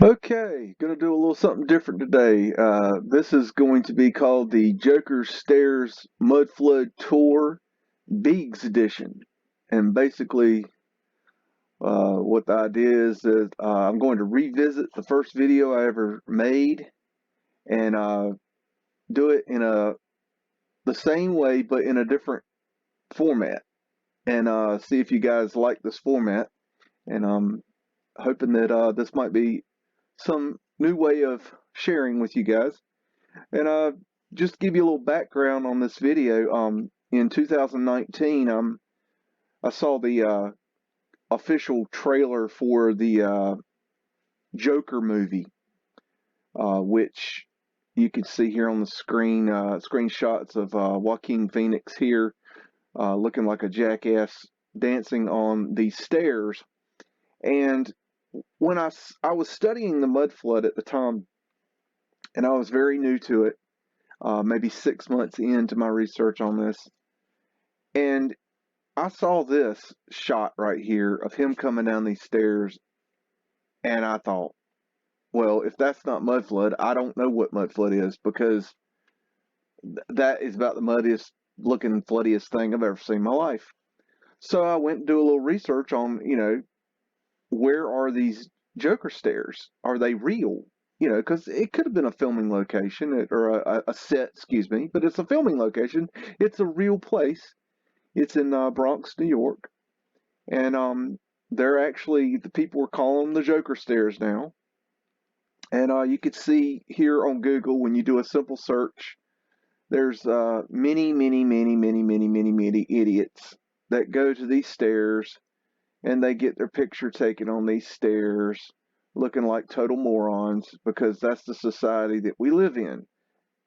Okay, gonna do a little something different today. This is going to be called the Joker Stairs Mudflood Tour Beags Edition. And basically, what the idea is that I'm going to revisit the first video I ever made and do it in the same way but in a different format. And see if you guys like this format. And I'm hoping that this might be some new way of sharing with you guys. And just to give you a little background on this video, in 2019, I saw the official trailer for the Joker movie, which you can see here on the screen, screenshots of Joaquin Phoenix here, looking like a jackass dancing on these stairs. And when I was studying the mud flood at the time, and I was very new to it, maybe 6 months into my research on this, and I saw this shot right here of him coming down these stairs, and I thought, well, if that's not mudflood, I don't know what mudflood is, because that is about the muddiest looking, floodiest thing I've ever seen in my life. So I went and do a little research on, where are these Joker stairs? Are they real? Because it could have been a filming location or a set, excuse me, but it's a filming location. It's a real place. It's in Bronx, New York, and they're actually, the people are calling them the Joker stairs now. And you could see here on Google, when you do a simple search, there's many, many, many, many, many, many, many idiots that go to these stairs and they get their picture taken on these stairs, looking like total morons, because that's the society that we live in,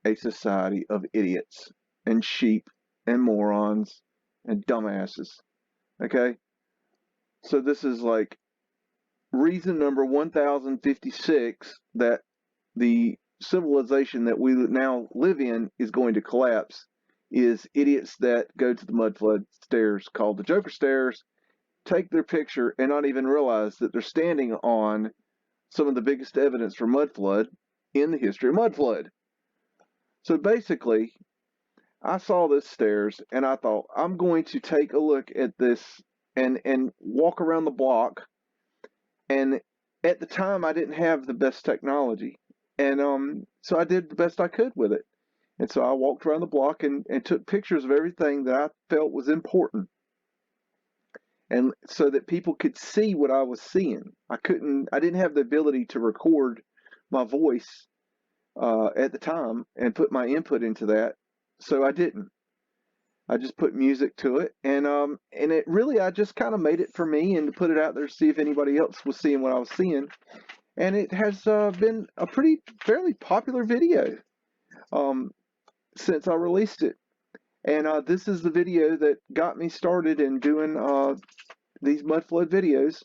a society of idiots and sheep and morons and dumbasses. Okay? So this is like reason number 1056 that the civilization that we now live in is going to collapse is idiots that go to the mudflood stairs called the Joker stairs, take their picture, and not even realize that they're standing on some of the biggest evidence for mudflood in the history of mudflood. So basically, I saw this stairs and I thought, I'm going to take a look at this and walk around the block. And at the time, I didn't have the best technology, and so I did the best I could with it. And so I walked around the block and took pictures of everything that I felt was important, and so that people could see what I was seeing. I didn't have the ability to record my voice at the time and put my input into that, so I didn't. I just put music to it, and it really, I just kind of made it for me and to put it out there to see if anybody else was seeing what I was seeing. And it has been a pretty fairly popular video um, since I released it. And this is the video that got me started in doing these mudflood videos.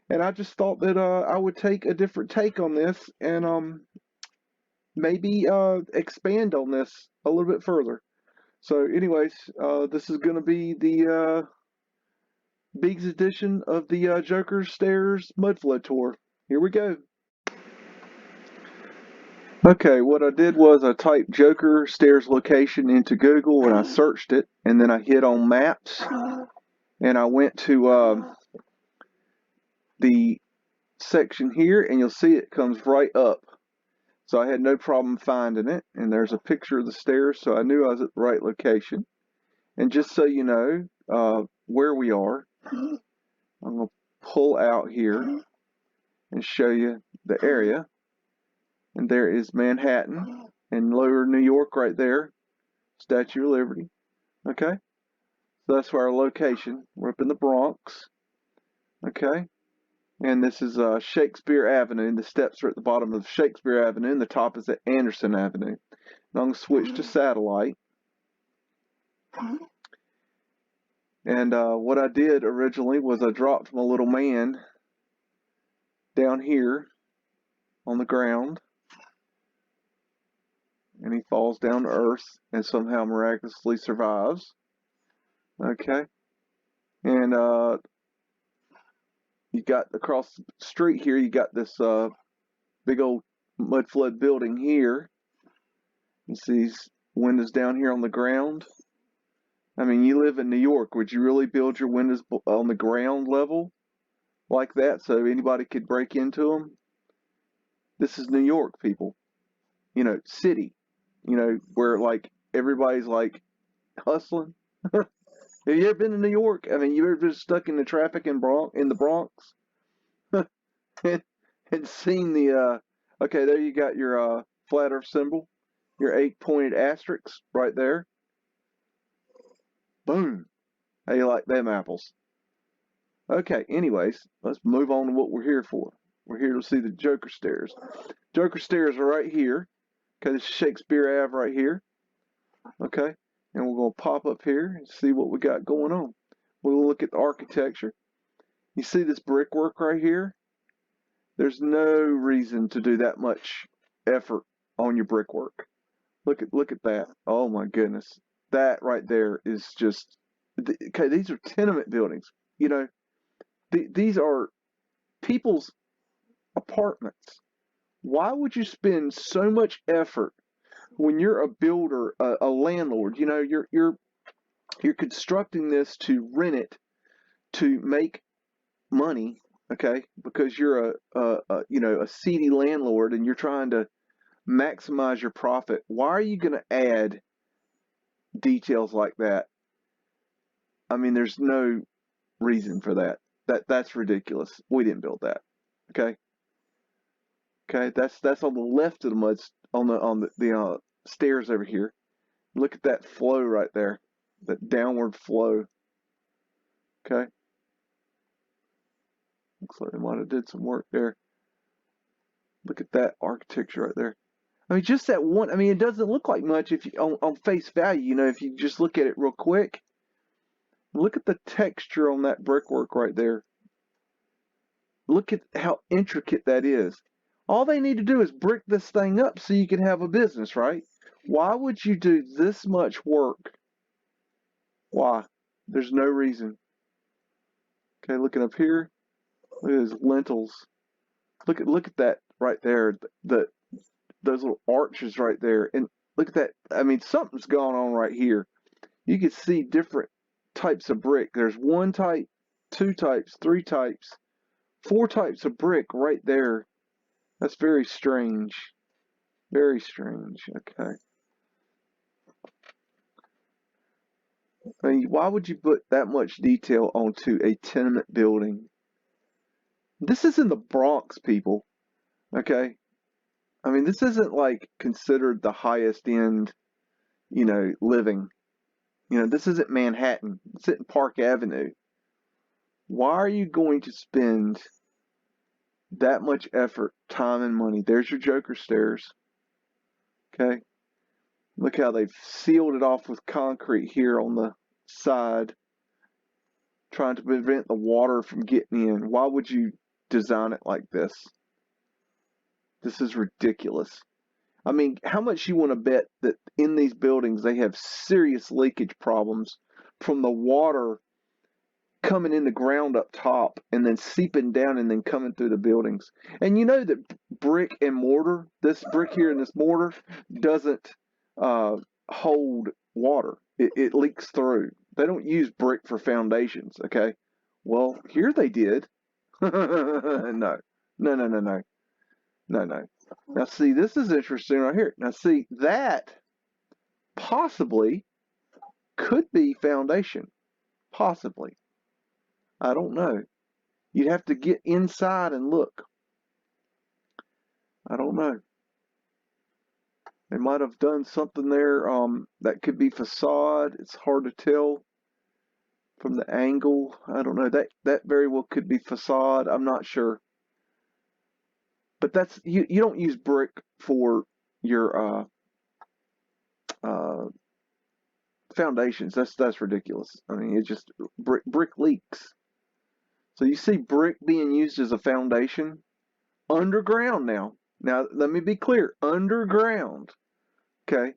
And I just thought that I would take a different take on this and maybe expand on this a little bit further. So, anyways, this is going to be the Biggs edition of the Joker Stairs Mudflood Tour. Here we go. Okay, what I did was I typed Joker Stairs location into Google and I searched it, and then I hit on maps and I went to the section here, and you'll see it comes right up. So I had no problem finding it, and there's a picture of the stairs, so I knew I was at the right location. And just so you know where we are, I'm going to pull out here and show you the area. And there is Manhattan and Lower New York right there, Statue of Liberty. Okay, so that's where our location. We're up in the Bronx. Okay, and this is Shakespeare Avenue. And the steps are at the bottom of Shakespeare Avenue, and the top is at Anderson Avenue. And I'm going to switch to satellite. And what I did originally was I dropped my little man down here on the ground, and he falls down to earth and somehow miraculously survives. Okay, and you got across the street here, you got this big old Mudflood building here. You see these windows down here on the ground. I mean, you live in New York. Would you really build your windows on the ground level like that so anybody could break into them? This is New York, people. You know, city. You know, where like everybody's like hustling. Have you ever been to New York? I mean, you ever been stuck in the traffic in the Bronx? And seen the okay, there you got your flat earth symbol, your 8-pointed asterisk right there. Boom. How you like them apples? Okay, anyways, let's move on to what we're here for. We're here to see the Joker stairs. Joker stairs are right here. Okay, this is Shakespeare Ave right here. Okay, and we're going to pop up here and see what we got going on. We'll look at the architecture. You see this brickwork right here? There's no reason to do that much effort on your brickwork. Look at that. Oh my goodness. That right there is just, okay, these are tenement buildings. You know, these are people's apartments. Why would you spend so much effort when you're a builder, a landlord? You know, you're constructing this to rent it to make money, okay? Because you're a seedy landlord and you're trying to maximize your profit. Why are you going to add details like that? I mean, there's no reason for that. That's ridiculous. We didn't build that. Okay. Okay. That's on the left of the on the stairs over here. Look at that flow right there. That downward flow. Okay. Looks like they might have did some work there. Look at that architecture right there. I mean, just that one. I mean, it doesn't look like much if you on face value. You know, if you just look at it real quick. Look at the texture on that brickwork right there. Look at how intricate that is. All they need to do is brick this thing up so you can have a business, right? Why would you do this much work? Why? There's no reason. Okay, looking up here. Look at those lintels. Look at that right there. Those little arches right there. And look at that. I mean, something's going on right here. You can see different types of brick. There's one type, two types, three types, four types of brick right there. That's very strange. Very strange. Okay. I mean, why would you put that much detail onto a tenement building? This is in the Bronx, people. Okay. I mean, this isn't like considered the highest end, living. This isn't Manhattan. It's in Park Avenue. Why are you going to spend that much effort, time, and money? There's your Joker stairs. Okay. Look how they've sealed it off with concrete here on the side, trying to prevent the water from getting in. Why would you design it like this? This is ridiculous. I mean, how much you want to bet that in these buildings they have serious leakage problems from the water coming in the ground up top and then seeping down and then coming through the buildings? And you know that brick and mortar, this brick here and this mortar, doesn't hold water. It leaks through. They don't use brick for foundations, okay? Well, here they did. No. Now see, this is interesting right here. Now see, that possibly could be foundation. Possibly. I don't know. You'd have to get inside and look. I don't know. They might have done something there that could be facade. It's hard to tell from the angle. I don't know. That very well could be facade. I'm not sure. But that's you don't use brick for your foundations. That's ridiculous. I mean, it just brick leaks. So you see brick being used as a foundation underground now. Now let me be clear, underground. Okay,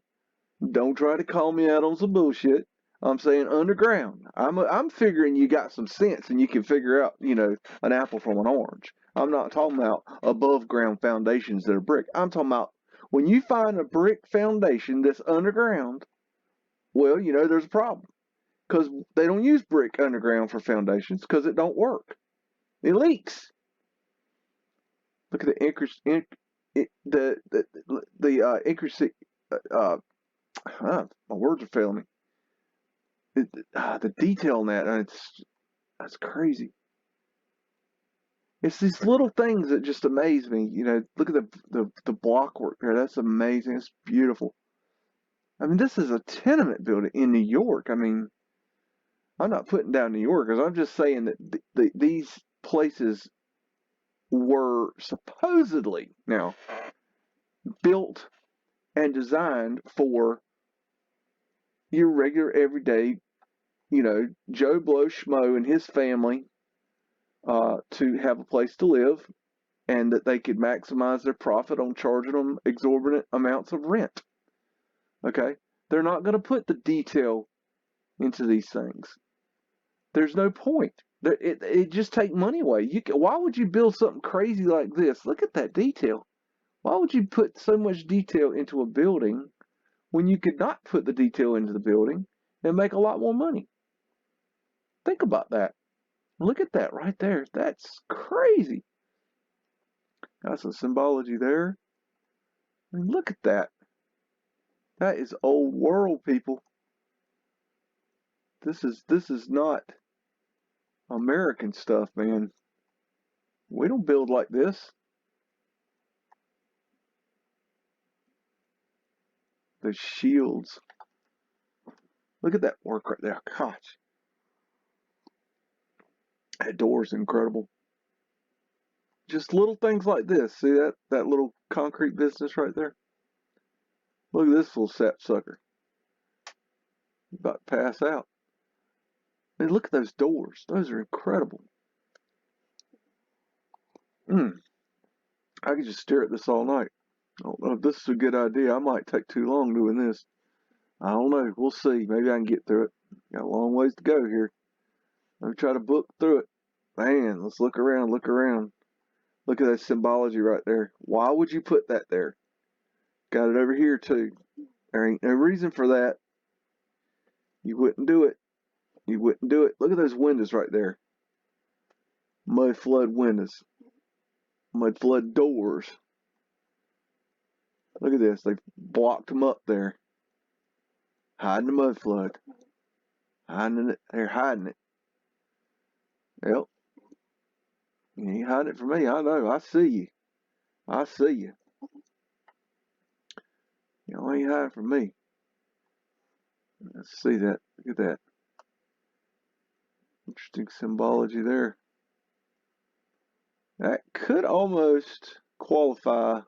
don't try to call me out on some bullshit. I'm saying underground. I'm figuring you got some sense and you can figure out, an apple from an orange. I'm not talking about above ground foundations that are brick. I'm talking about when you find a brick foundation that's underground, well, you know, there's a problem. Because they don't use brick underground for foundations because it don't work. It leaks. Look at the increase. My words are failing me. The detail in that, that's crazy. It's these little things that just amaze me. You know, look at the block work there. That's amazing. It's beautiful. I mean, this is a tenement building in New York. I mean, I'm not putting down New Yorkers. I'm just saying that these places were supposedly now built and designed for your regular everyday, you know, Joe Blow Schmo and his family to have a place to live, and that they could maximize their profit on charging them exorbitant amounts of rent. Okay? They're not going to put the detail into these things. There's no point. It just take money away. Why would you build something crazy like this? Look at that detail. Why would you put so much detail into a building when you could not put the detail into the building and make a lot more money? Think about that. Look at that right there. That's crazy. That's a symbology there. I mean, look at that. That is old world, people. This is not American stuff, man. We don't build like this. The shields. Look at that work right there. Gosh. That door's incredible. Just little things like this. See that little concrete business right there? Look at this little sapsucker. About to pass out. I mean, look at those doors. Those are incredible. I could just stare at this all night. I don't know if this is a good idea. I might take too long doing this. I don't know. We'll see. Maybe I can get through it. Got a long ways to go here. Let me try to book through it. Man, let's look around. Look around. Look at that symbology right there. Why would you put that there? Got it over here too. There ain't no reason for that. You wouldn't do it. You wouldn't do it. Look at those windows right there. Mudflood windows. Mudflood doors. Look at this. They've blocked them up there. Hiding the mudflood. Hiding it. They're hiding it. Yep. You ain't hiding it from me. I know. I see you. I see you. You ain't hiding from me. Let's see that. Look at that. Interesting symbology there. That could almost qualify.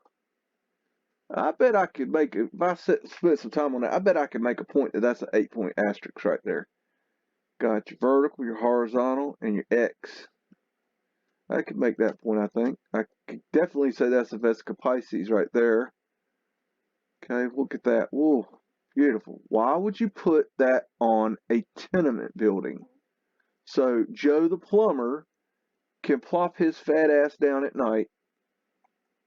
I bet I could make it, if I spent some time on that, I bet I could make a point that that's an 8-point asterisk right there. Got your vertical, your horizontal, and your X. I could make that point, I think. I could definitely say that's a Vesica Pisces right there. Okay, look at that. Whoa, beautiful. Why would you put that on a tenement building? So Joe the plumber can plop his fat ass down at night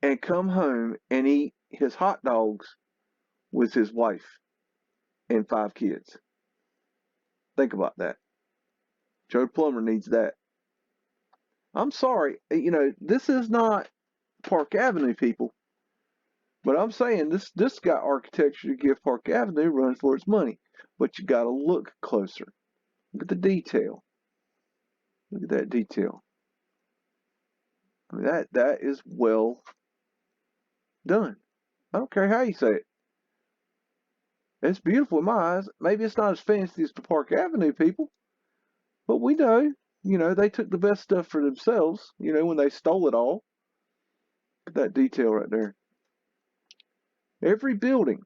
and come home and eat his hot dogs with his wife and 5 kids. Think about that. Joe Plumber needs that. I'm sorry, you know, this is not Park Avenue, people. But I'm saying this got architecture to give Park Avenue run for its money. But you gotta look closer. Look at the detail. Look at that detail. I mean, that is well done. I don't care how you say it. It's beautiful in my eyes. Maybe it's not as fancy as the Park Avenue people, but we know, you know, they took the best stuff for themselves, you know, when they stole it all. Look at that detail right there. Every building.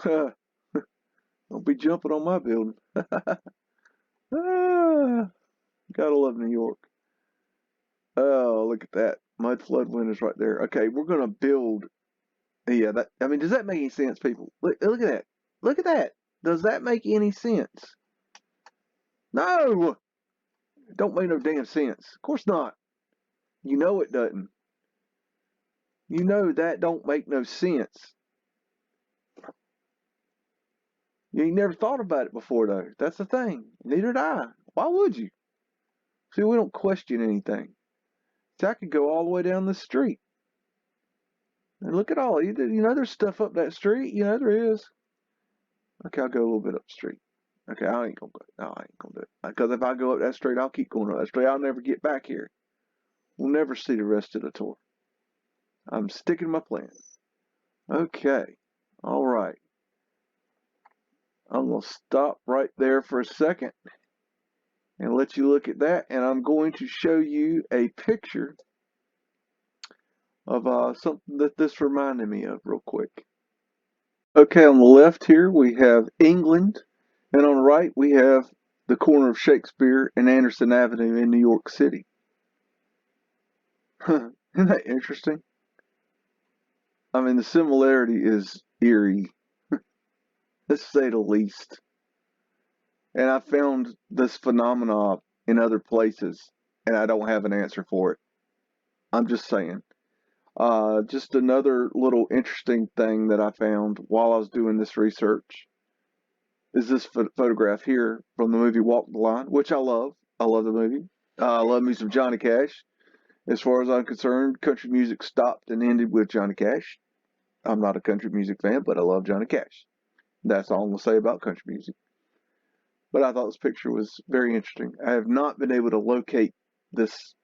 Don't be jumping on my building. Ah, gotta love New York. Oh, look at that. Mudflood windows right there. Okay, we're gonna build. Yeah, that. I mean, does that make any sense, people? Look at that. Look at that. Does that make any sense? No. Don't make no damn sense. Of course not. You know it doesn't. You know that don't make no sense. You ain't never thought about it before, though. That's the thing. Neither did I. Why would you? See, we don't question anything. See, I could go all the way down the street. And look at all. You know, there's stuff up that street. You know, there is. Okay, I'll go a little bit up the street. Okay, I ain't gonna go. No, I ain't gonna do it. Because if I go up that street, I'll keep going up that street. I'll never get back here. We'll never see the rest of the tour. I'm sticking to my plan. Okay. All right. I'm going to stop right there for a second and let you look at that. And I'm going to show you a picture of something that this reminded me of real quick. Okay, on the left here we have England, and on the right we have the corner of Shakespeare and Anderson Avenue in New York City. Isn't that interesting? I mean, the similarity is eerie, to say the least. And I found this phenomena in other places, and I don't have an answer for it. I'm just saying. Just another little interesting thing that I found while I was doing this research is this photograph here from the movie Walk the Line, which I love. I love the movie. I love me some Johnny Cash. As far as I'm concerned, country music stopped and ended with Johnny Cash. I'm not a country music fan, but I love Johnny Cash. That's all I'm going to say about country music. But I thought this picture was very interesting. I have not been able to locate this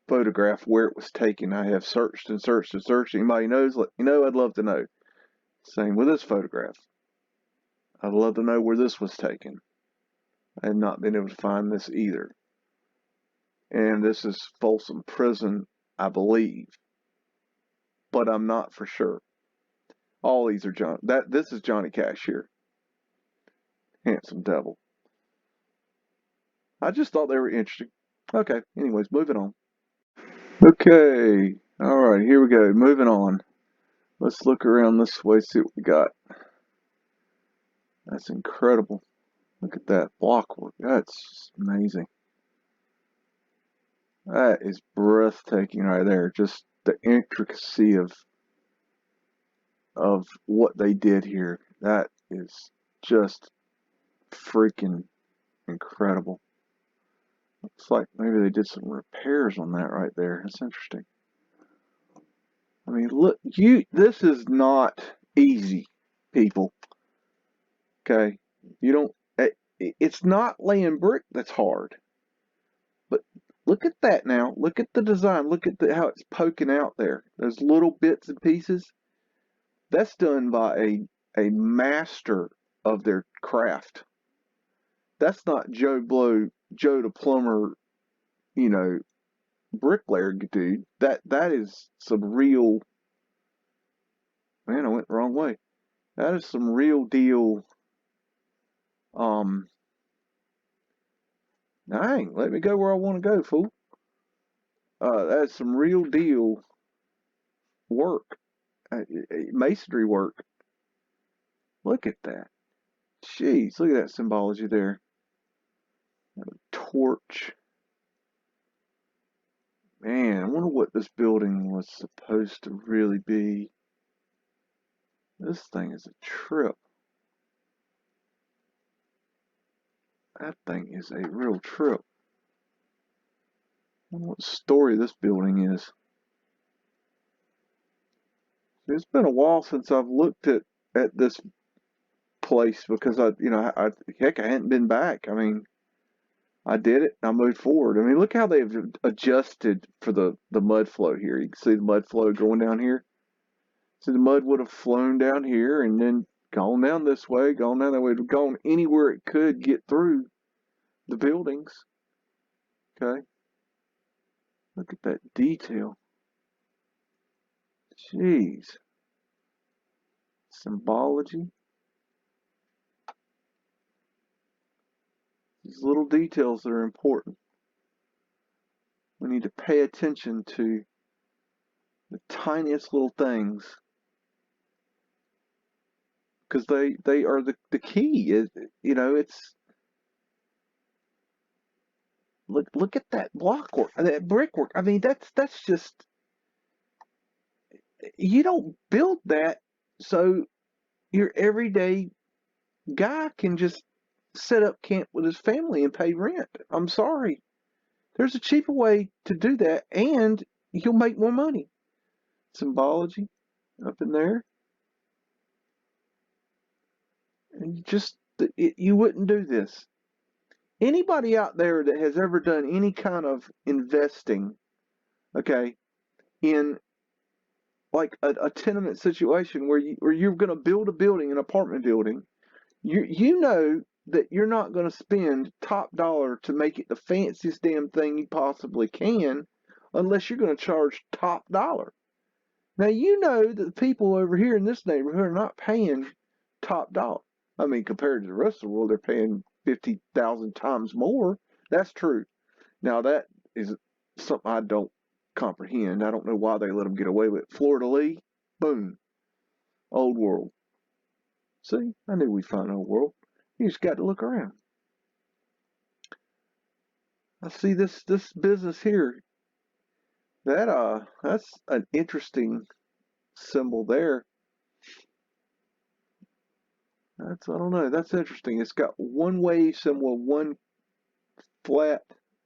photograph where it was taken. I have searched and searched and searched. Anybody knows, let me know. I'd love to know. Same with this photograph. I'd love to know where this was taken. I have not been able to find this either. And this is Folsom Prison, I believe. But I'm not for sure. All these are this is Johnny Cash here. Handsome devil. I just thought they were interesting. Okay, anyways, moving on. Okay, alright, here we go. Moving on. Let's look around this way, see what we got. That's incredible. Look at that blockwork. That's just amazing. That is breathtaking right there. Just the intricacy of what they did here. That is just freaking incredible. Looks like maybe they did some repairs on that right there. That's interesting. I mean, look, this is not easy, people. Okay? You don't, it's not laying brick that's hard. But look at that now. Look at the design. Look at how it's poking out there. Those little bits and pieces. That's done by a master of their craft. That's not Joe the plumber, you know, bricklayer dude. That is some real, man, I went the wrong way. That is some real deal, dang, let me go where I want to go, fool. That's some real deal work, masonry work. Look at that. Jeez, look at that symbology there. A torch. Man, I wonder what this building was supposed to really be. This thing is a trip. That thing is a real trip. I wonder what story this building is. It's been a while since I've looked at this place because heck, I hadn't been back. I mean, I did it and I moved forward. I mean, look how they've adjusted for the mud flow here. You can see the mud flow going down here. So the mud would have flown down here and then gone down this way, gone down that way, gone anywhere it could get through the buildings. Okay. Look at that detail. Jeez. Symbology. These little details that are important. We need to pay attention to the tiniest little things because they are the key. You know, it's look at that block work, that brickwork. I mean, that's just, you don't build that so your everyday guy can just set up camp with his family and pay rent. I'm sorry. There's a cheaper way to do that, and you'll make more money. Symbology up in there. And you wouldn't do this. Anybody out there that has ever done any kind of investing, okay, in like a tenement situation where you're going to build a building, an apartment building, you know that you're not going to spend top dollar to make it the fanciest damn thing you possibly can, unless you're going to charge top dollar. Now you know that the people over here in this neighborhood are not paying top dollar. I mean, compared to the rest of the world, they're paying 50,000 times more. That's true. Now that is something I don't comprehend. I don't know why they let them get away with it. Florida Lee, boom, old world. See, I knew we'd find old world. You just got to look around. I see this business here. That's an interesting symbol there. I don't know. That's interesting. It's got one wave symbol, one flat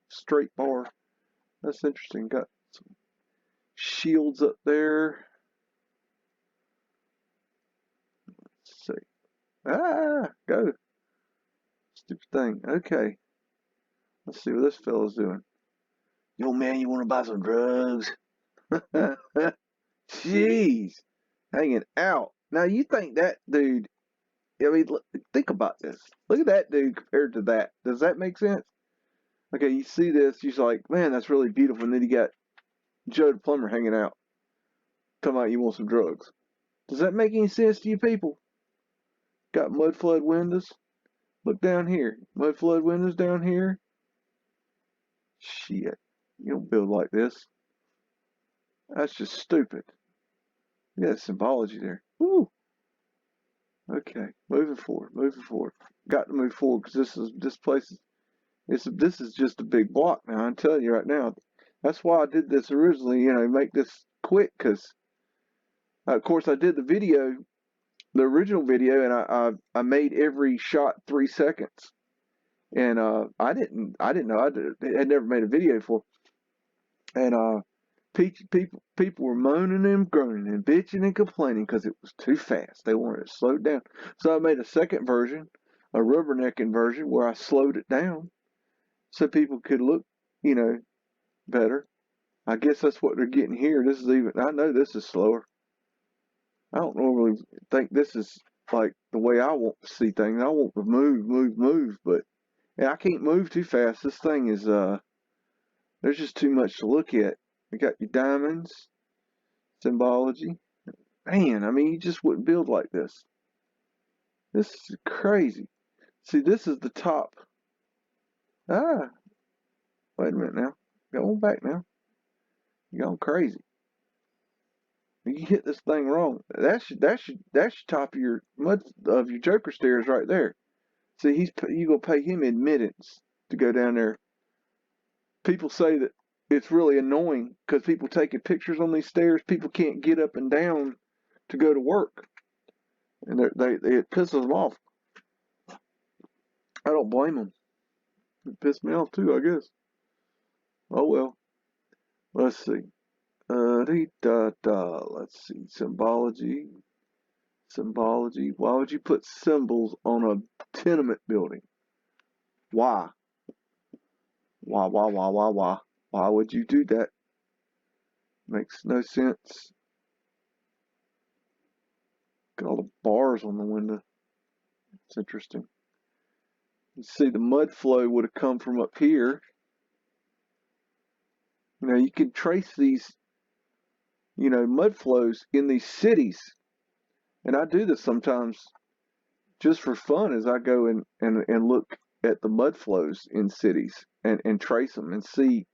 straight bar. That's interesting. Got some shields up there. Let's see. Go. Stupid thing. Okay. Let's see what this fella's doing. Yo, man, you want to buy some drugs? Jeez. Hanging out. Now, you think that dude, I mean, think about this. Look at that dude compared to that. Does that make sense? Okay, you see this, you're like, man, that's really beautiful. And then you got Joe the plumber hanging out, talking about you want some drugs. Does that make any sense to you people? Got mud flood windows. Look down here. Mud flood windows down here. Shit. You don't build like this. That's just stupid. Look at that symbology there. Woo. Okay, moving forward. Got to move forward because this place this is just a big block now. I'm telling you right now. That's why I did this originally. Make this quick because, of course, I did the original video, and I made every shot 3 seconds. And I didn't know had never made a video before. And people were moaning and groaning and bitching and complaining because it was too fast. They wanted it slowed down. So I made a second version, a rubbernecking version, where I slowed it down so people could look, better. I guess that's what they're getting here. I know this is slower. I don't normally think this is like the way I want to see things. I want to move, but I can't move too fast. This thing is, there's just too much to look at. You got your diamonds, symbology. Man, I mean, you just wouldn't build like this. This is crazy. See, this is the top. Ah, wait a minute now. Go on back now. You're going crazy. You hit this thing wrong. That's your top of your Joker stairs right there. See, you gonna pay him admittance to go down there. People say that it's really annoying because people taking pictures on these stairs. People can't get up and down to go to work, and it pisses them off. I don't blame them. It pissed me off too, I guess. Oh well. Let's see. Let's see. Symbology. Why would you put symbols on a tenement building? Why? Why? Why would you do that? Makes no sense. Got all the bars on the window. It's interesting. You see, the mud flow would have come from up here. You can trace these, mud flows in these cities. And I do this sometimes just for fun as I go and look at the mud flows in cities and trace them and see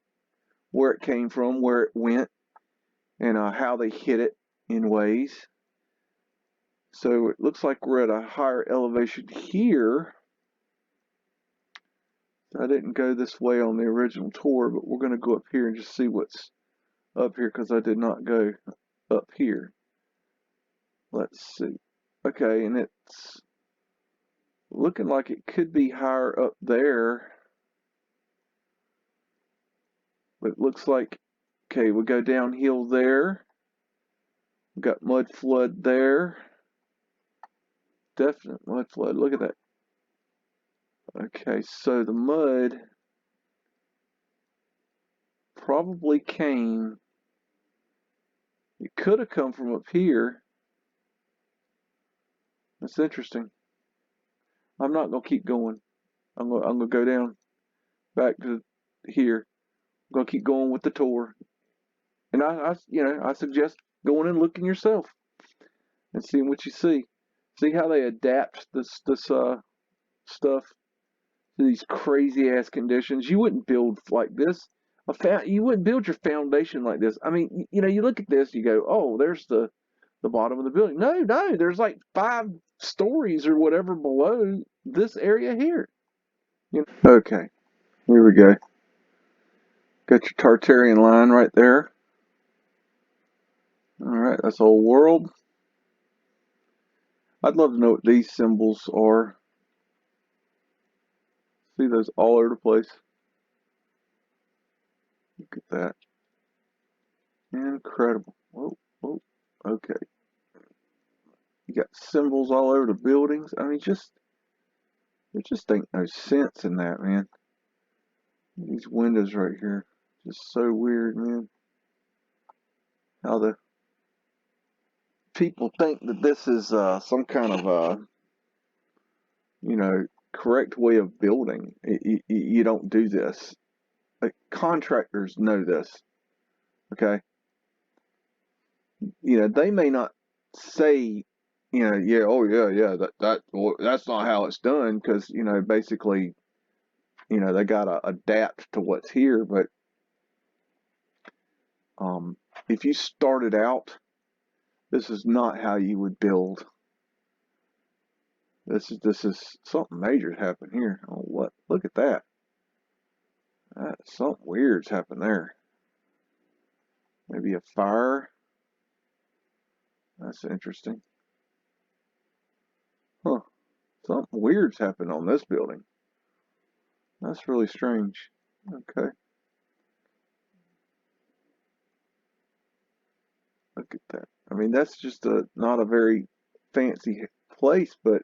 where it came from, where it went, and how they hit it in ways. So it looks like we're at a higher elevation here. I didn't go this way on the original tour, but we're going to go up here and just see what's up here because I did not go up here. Let's see. Okay, and it's looking like it could be higher up there. But it looks like, okay, we go downhill there. We got Mudflood there. Definite Mudflood. Look at that. Okay, so the mud probably came. It could have come from up here. That's interesting. I'm not gonna keep going. I'm gonna go down back to here. I'm gonna keep going with the tour, and I suggest going and looking yourself and seeing what you see. See how they adapt this stuff to these crazy ass conditions. You wouldn't build like this. You wouldn't build your foundation like this. I mean, you look at this, you go, oh, there's the bottom of the building. No, there's like 5 stories or whatever below this area here. Okay, here we go. Got your Tartarian line right there. All right, that's old world. I'd love to know what these symbols are. See those all over the place. Look at that. Incredible. Whoa, whoa. Okay. You got symbols all over the buildings. I mean, there just ain't no sense in that, man. These windows right here, just so weird, man. How the people think that this is some kind of correct way of building. You don't do this. Like, contractors know this. Okay, they may not say, yeah, oh yeah, that's not how it's done because basically, they gotta adapt to what's here. But if you started out, this is not how you would build. This is something major happened here. Oh, what? Look at that. Something weird's happened there. Maybe a fire. That's interesting. Huh. Something weird's happened on this building. That's really strange. Okay. Look at that. I mean, that's just not a very fancy place, but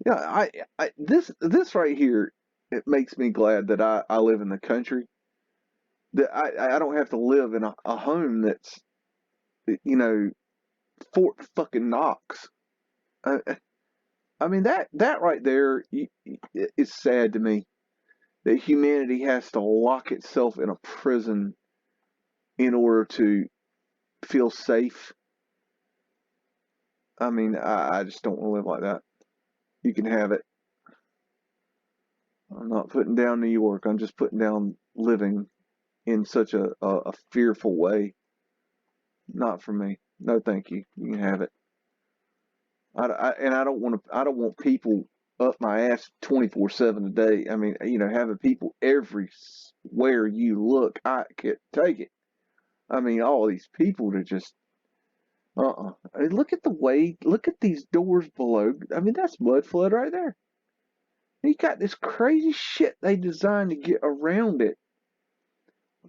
yeah, this right here, it makes me glad that I live in the country. That I don't have to live in a home that's you know Fort fucking Knox. Uh, I mean that right there is sad to me that humanity has to lock itself in a prison in order to feel safe. I mean, I just don't want to live like that. You can have it. I'm not putting down New York. I'm just putting down living in such a fearful way. Not for me. No, thank you. You can have it. And I don't want to. I don't want people up my ass 24/7 a day. I mean, having people everywhere you look. I can't take it. I mean, all these people to just I mean, look at the way. Look at these doors below. I mean, that's Mudflood right there. You got this crazy shit they designed to get around it.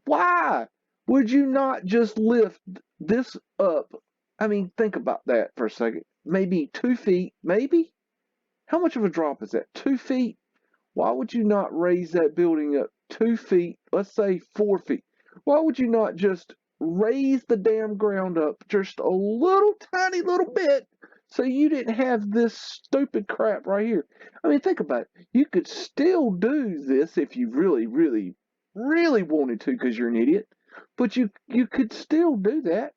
Why would you not just lift this up? I mean, think about that for a second. Maybe 2 feet, maybe? How much of a drop is that? 2 feet? Why would you not raise that building up 2 feet, let's say 4 feet? Why would you not just raise the damn ground up just a little tiny little bit so you didn't have this stupid crap right here? I mean, think about it. You could still do this if you really, really, really wanted to because you're an idiot, but you could still do that.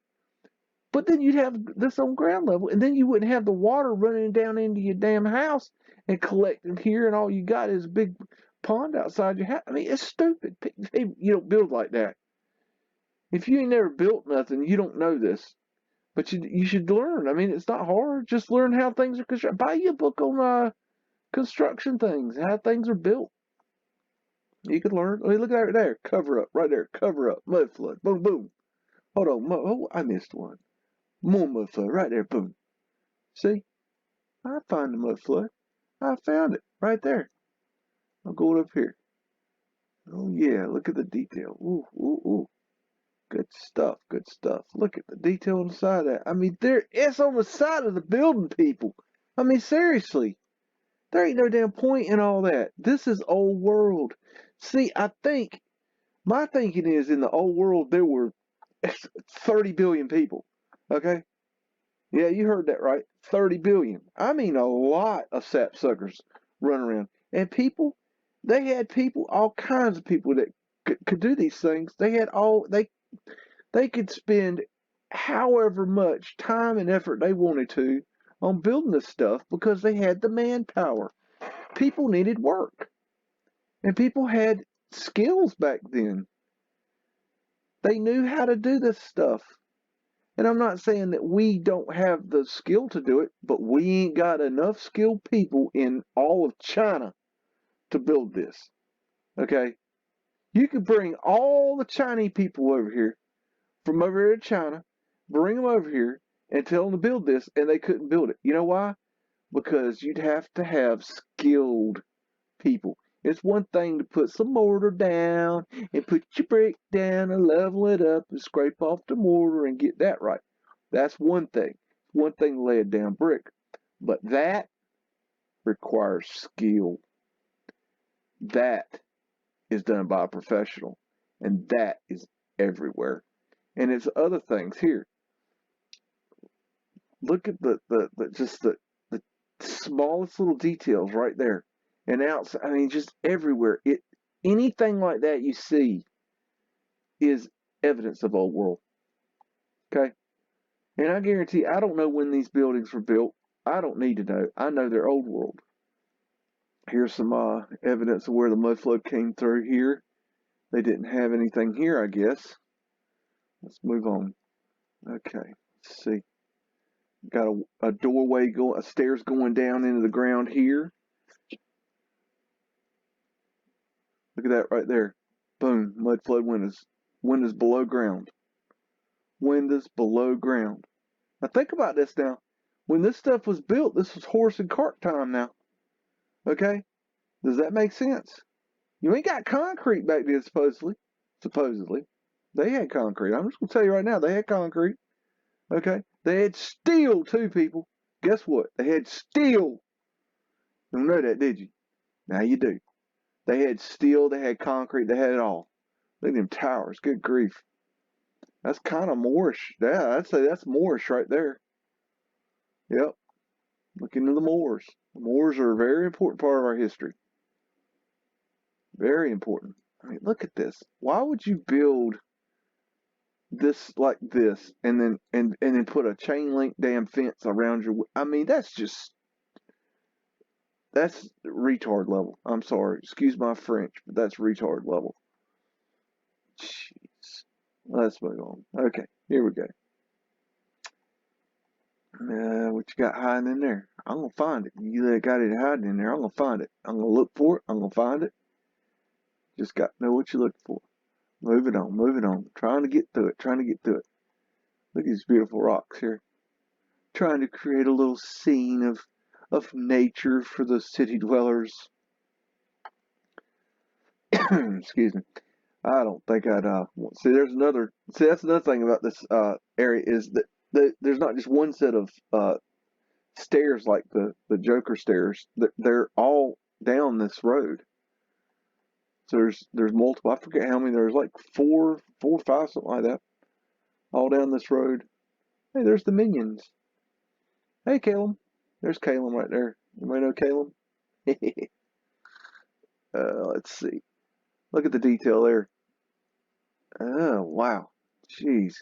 But then you'd have this on ground level, and then you wouldn't have the water running down into your damn house and collecting here, and all you got is a big pond outside your house. I mean, it's stupid. You don't build like that. If you ain't never built nothing, you don't know this. But you should learn. I mean, it's not hard. Just learn how things are constructed. Buy you a book on construction things, how things are built. You could learn. I mean, look at it there. Cover up. Right there. Cover up. Mud flood. Boom, boom. Hold on. Oh, I missed one. More mud flood. Right there. Boom. See? I find the mud flood. I found it. Right there. I'm going up here. Oh, yeah. Look at the detail. Ooh, ooh, ooh. Good stuff. Good stuff. Look at the detail on the side of that. I mean, it's on the side of the building, people. I mean, seriously. There ain't no damn point in all that. This is old world. See, I think my thinking is in the old world there were 30 billion people. Okay? Yeah, you heard that right. 30 billion. I mean a lot of sapsuckers running around. And people, they had people, all kinds of people that could do these things. They could spend however much time and effort they wanted to on building this stuff because they had the manpower. People needed work. And people had skills back then. They knew how to do this stuff. And I'm not saying that we don't have the skill to do it, but we ain't got enough skilled people in all of China to build this. Okay? You could bring all the Chinese people over here, from over here to China, bring them over here and tell them to build this, and they couldn't build it. You know why? Because you'd have to have skilled people. It's one thing to put some mortar down and put your brick down and level it up and scrape off the mortar and get that right. That's one thing. One thing to lay a down brick. But that requires skill. That is done by a professional. And that is everywhere. And it's other things here. Look at the smallest little details right there. And outside, I mean, just everywhere. Anything like that you see is evidence of old world. Okay? And I guarantee I don't know when these buildings were built. I don't need to know. I know they're old world. Here's some evidence of where the mud flood came through here. They didn't have anything here, I guess. Let's move on. Okay, let's see. Got a doorway going, a stairs going down into the ground here. Look at that right there. Boom, mud flood windows. Windows below ground. Windows below ground. Now think about this now. When this stuff was built, this was horse and cart time now. Okay? Does that make sense? You ain't got concrete back then, supposedly. Supposedly. They had concrete. I'm just going to tell you right now, they had concrete. Okay? They had steel, too, people. Guess what? They had steel. You don't know that, did you? Now you do. They had steel, they had concrete, they had it all. Look at them towers. Good grief. That's kind of Moorish. Yeah, I'd say that's Moorish right there. Yep. Look into the Moors. The Moors are a very important part of our history. Very important. I mean, look at this. Why would you build this like this and then put a chain link damn fence around your? I mean, that's retard level. I'm sorry. Excuse my French, but that's retard level. Jeez. Let's move on. Okay, here we go. What you got hiding in there? I'm gonna find it. You got it hiding in there. I'm gonna find it. I'm gonna look for it. I'm gonna find it. Just got to know what you're looking for. Moving on, moving on. Trying to get through it, trying to get through it. Look at these beautiful rocks here. Trying to create a little scene of nature for the city dwellers. Excuse me. I don't think I'd see. That's another thing about this area is that there's not just one set of stairs like the Joker stairs. They're all down this road. So there's multiple. I forget how many. There's like four or five, something like that, all down this road. Hey, there's the minions. Hey, Caleb. There's Caleb right there. Anybody know Caleb? Let's see. Look at the detail there. Oh, wow. Jeez.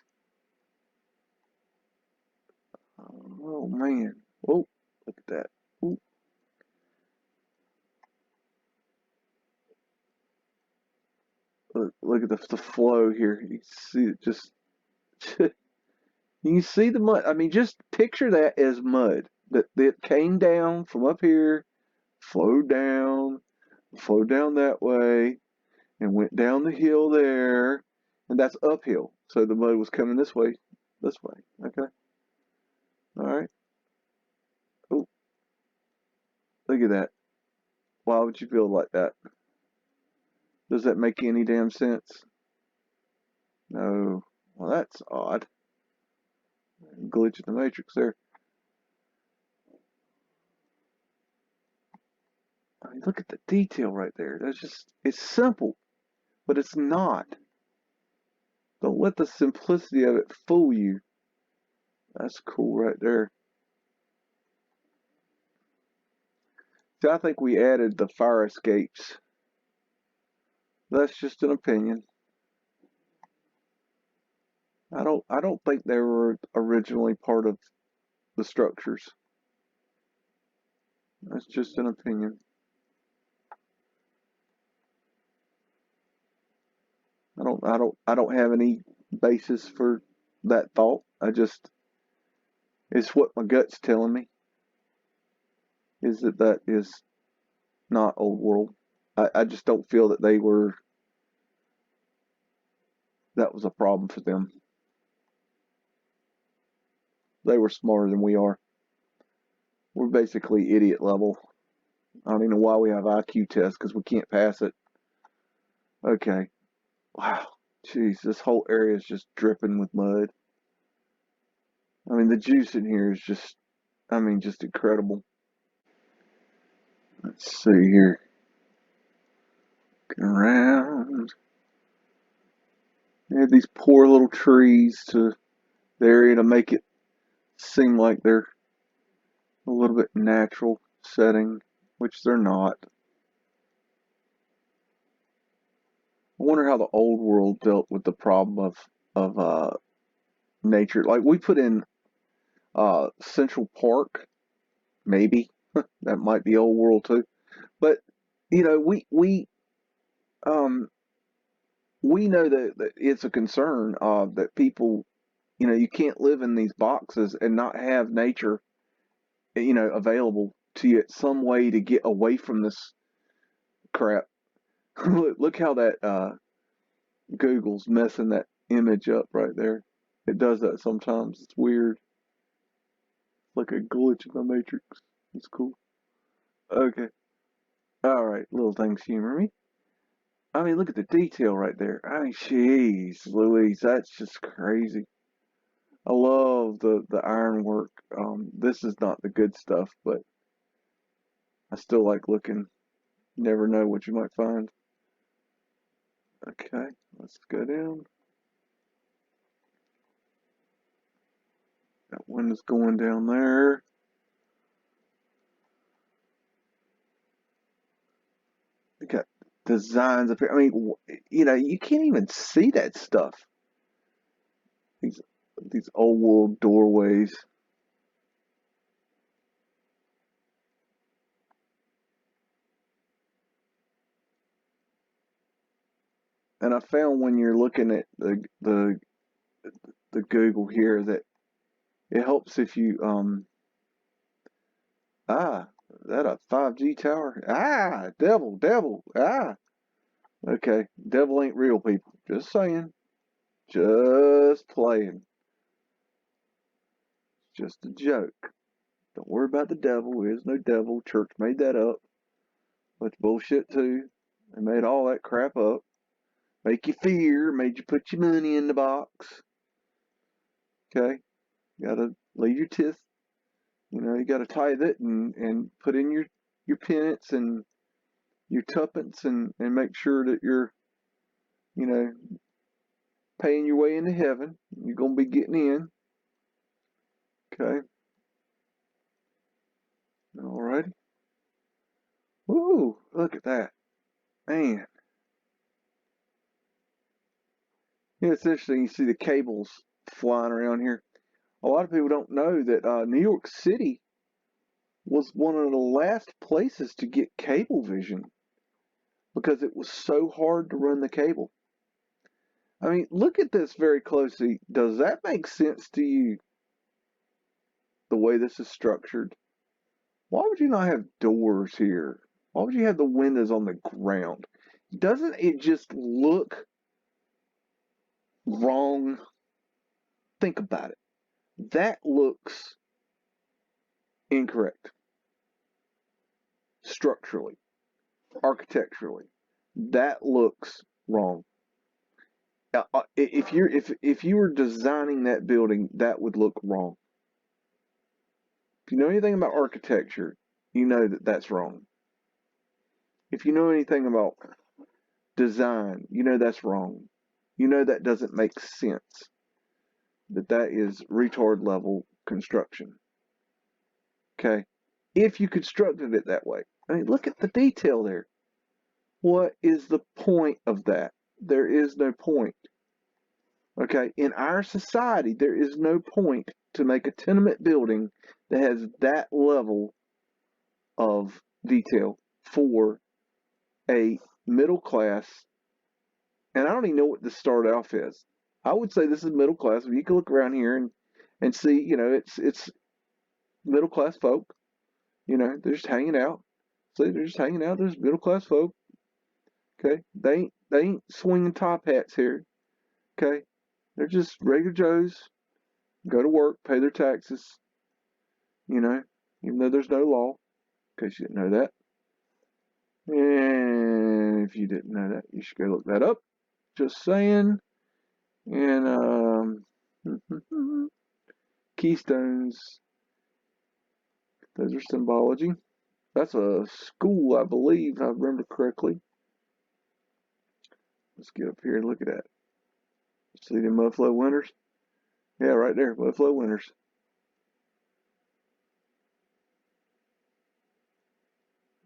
Oh, man. Oh, look at that. Ooh. Look at the flow here. You can see it just. You can see the mud. I mean, just picture that as mud that came down from up here, flowed down that way. and went down the hill there, and that's uphill. So the mud was coming this way, Okay, all right. Oh, look at that. Why would you build like that? Does that make any damn sense? No. Well, that's odd. Glitch in the matrix there. I mean, look at the detail right there. It's simple, but it's not. Don't let the simplicity of it fool you. That's cool right there. See, I think we added the fire escapes. That's just an opinion. I don't think they were originally part of the structures. That's just an opinion. I don't have any basis for that thought. It's what my gut's telling me is that is not old world. I just don't feel that that was a problem for them. They were smarter than we are. We're basically idiot level. I don't even know why we have IQ tests because we can't pass it. Okay. Wow. Jeez, this whole area is just dripping with mud. I mean, the juice in here is just incredible. Let's see here. Looking around. They had these poor little trees to the area to make it seem like they're a little bit natural setting, which they're not. I wonder how the old world dealt with the problem of nature. Like we put in Central Park, maybe that might be old world too. But you know, um we know that it's a concern that people, you can't live in these boxes and not have nature, available to you, some way to get away from this crap. Look how that Google's messing that image up right there. It does that sometimes. It's weird. Like a glitch in the matrix. It's cool. Okay. All right. Little things humor me. I mean, look at the detail right there. I mean, jeez, Louise, that's just crazy. I love the ironwork. This is not the good stuff, but I still like looking. You never know what you might find. Okay, let's go down. That one is going down there. We got designs up here. I mean, you can't even see that stuff. These these old world doorways. And I found when you're looking at the Google here that it helps if you that a 5G tower? Devil. Okay, devil ain't real, people. Just saying. Just playing. Just a joke. Don't worry about the devil. There is no devil. Church made that up. Bunch of bullshit too. They made all that crap up. Make you fear. Made you put your money in the box. Okay, gotta leave your tith. You gotta tithe it and put in your penance and your tuppence and make sure that you're you know paying your way into heaven. You're gonna be getting in. Okay. Alrighty. Ooh, look at that. Man. Yeah, it's interesting. You see the cables flying around here. A lot of people don't know that New York City was one of the last places to get cable vision because it was so hard to run the cable. I mean, look at this very closely. Does that make sense to you, the way this is structured? Why would you not have doors here? Why would you have the windows on the ground? Doesn't it just look wrong? Think about it. That looks incorrect structurally, architecturally. That looks wrong. If you were designing that building, that would look wrong. If you know anything about architecture, you know that that's wrong. If you know anything about design, you know that's wrong. You know that doesn't make sense. That is retard level construction. Okay? If you constructed it that way. I mean, look at the detail there. What is the point of that? There is no point. Okay? In our society, there is no point to make a tenement building that has that level of detail for a middle class. And I don't even know what the start off is. I would say this is middle class. If you can look around here and see, it's middle class folk. They're just hanging out. See, they're just hanging out. There's middle class folk. Okay, they ain't swinging top hats here. Okay, they're just regular Joes. Go to work, pay their taxes. Even though there's no law. In case you didn't know that. And if you didn't know that, you should go look that up. Just saying. And keystones. Those are symbology. That's a school, I believe, if I remember correctly. Let's get up here and look at that. See the Mudflood winners? Yeah, right there, Mudflood winners.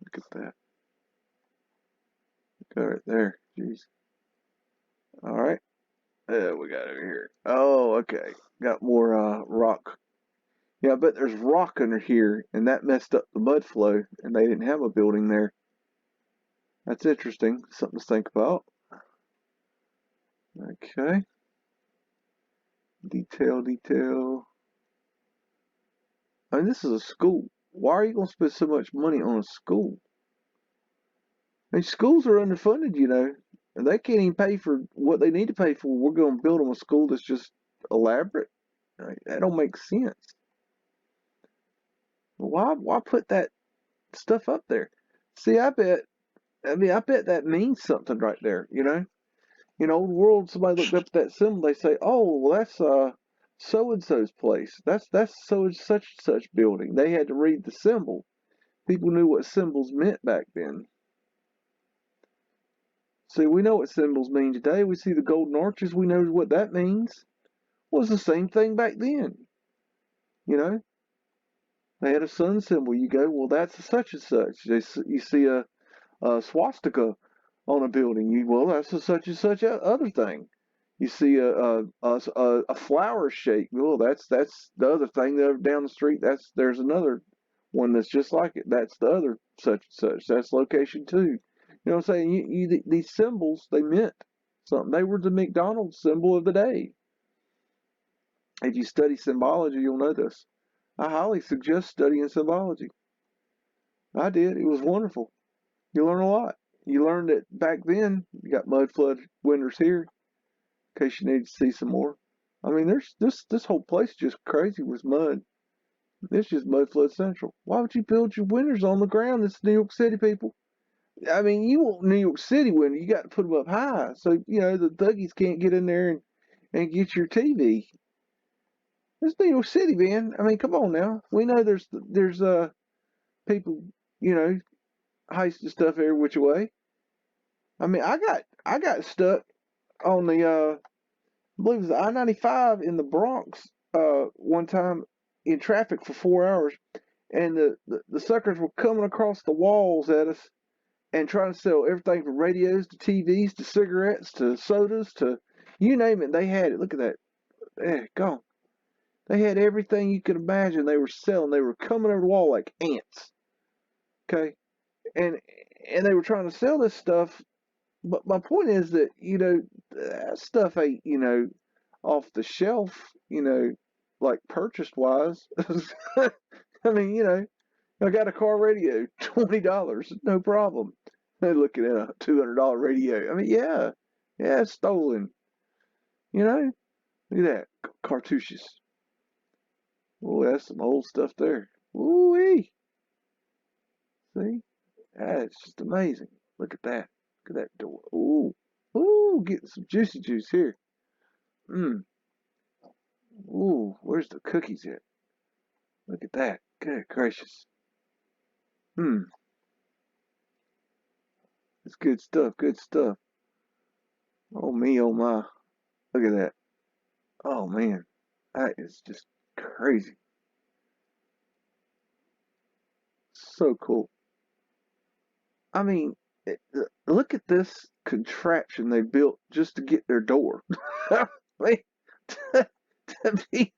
Look at that. Go right there. Jeez. All right. We got over here. Oh, okay. Got more rock. Yeah, I bet there's rock under here, and that messed up the mud flow, and they didn't have a building there. That's interesting. Something to think about. Okay. Detail. I mean, this is a school. Why are you going to spend so much money on a school? I mean, schools are underfunded, and they can't even pay for what they need to pay for. We're going to build them a school that's just elaborate. Right? That don't make sense. Why put that stuff up there? See, I bet that means something right there. Old world. Somebody looked up at that symbol. They say, "Oh, well, that's so and so's place. That's so and such building." They had to read the symbol. People knew what symbols meant back then. See, we know what symbols mean today. We see the golden arches. We know what that means. Well, it's the same thing back then. They had a sun symbol. You go, well, that's a such and such. You see a swastika on a building. Well, that's a such and such other thing. You see a flower shape. Well, that's the other thing down the street. There's another one that's just like it. That's the other such and such. That's location two. You know what I'm saying? These symbols, they meant something. They were the McDonald's symbol of the day. If you study symbology, you'll know this. I highly suggest studying symbology. I did. It was wonderful. You learn a lot. You learned that back then, you got Mudflood winners here, in case you need to see some more. I mean, there's this whole place is just crazy with mud. It's just Mudflood Central. Why would you build your winners on the ground? It's New York City, people. I mean, you want New York City winner, you got to put them up high, so the thuggies can't get in there and get your TV. It's New York City, man. I mean, come on now. We know there's people, heisting stuff every which way. I mean, I got stuck on the I believe it was I-95 in the Bronx one time in traffic for 4 hours, and the suckers were coming across the walls at us and trying to sell everything from radios to TVs to cigarettes to sodas to you name it. They had it. Look at that. Gone. They had everything you could imagine they were selling. They were coming over the wall like ants. Okay? And they were trying to sell this stuff. But my point is that, that stuff ain't, off the shelf, like purchased wise. I mean, I got a car radio, $20, no problem. Looking at a $200 radio. I mean, yeah, it's stolen. You know, look at that cartouches. Oh, that's some old stuff there. Ooh-wee. See, that's just amazing. Look at that. Look at that door. Ooh, getting some juicy juice here. Mmm. Ooh, where's the cookies at? Look at that. Good gracious. Hmm. It's good stuff. Good stuff. Oh me, oh my. Look at that. Oh man, that is just crazy. So cool. I mean, look at this contraption they built just to get their door. I mean, to be,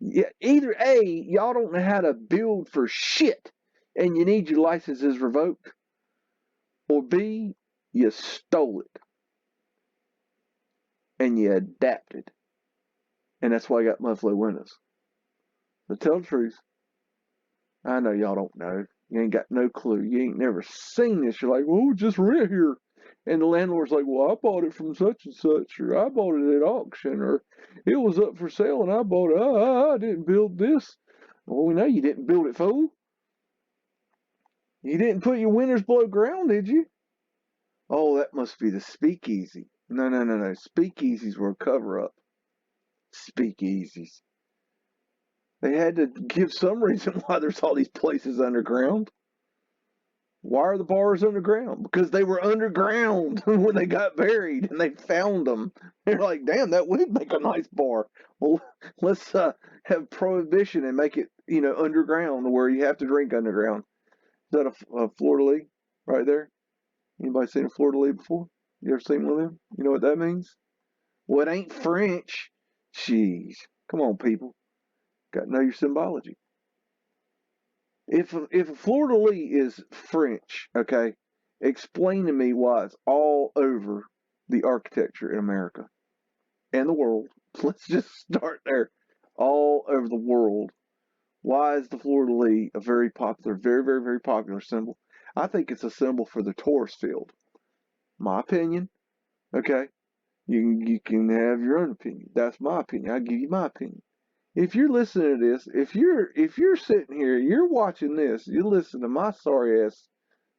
yeah, either A, y'all don't know how to build for shit and you need your licenses revoked, or B, you stole it and you adapted. And that's why I got Mudflood windows. But tell the truth, I know y'all don't know. You ain't got no clue. You ain't never seen this. You're like, well, just rent here. And the landlord's like, well, I bought it from such and such, or I bought it at auction, or it was up for sale and I bought it. I didn't build this. Well, we know you didn't build it, fool. You didn't put your windows below ground, did you? Oh, that must be the speakeasy. No. Speakeasies were a cover up. Speakeasies. They had to give some reason why there's all these places underground. Why are the bars underground? Because they were underground when they got buried and they found them. They're like, damn, that would make a nice bar. Well, let's have prohibition and make it, underground where you have to drink underground. Is that a fleur de lis right there? Anybody seen a fleur de lis before? You ever seen one of them? You know what that means? Well, it ain't French. Jeez. Come on, people. Got to know your symbology. If a fleur de lis is French, okay, explain to me why it's all over the architecture in America and the world. Let's just start there. All over the world. Why is the fleur de lis a very popular, very, very, very popular symbol? I think it's a symbol for the tourist field. My opinion. Okay. You can have your own opinion. That's my opinion. I'll give you my opinion. If you're listening to this, if you're sitting here, you're watching this, you listen to my sorry ass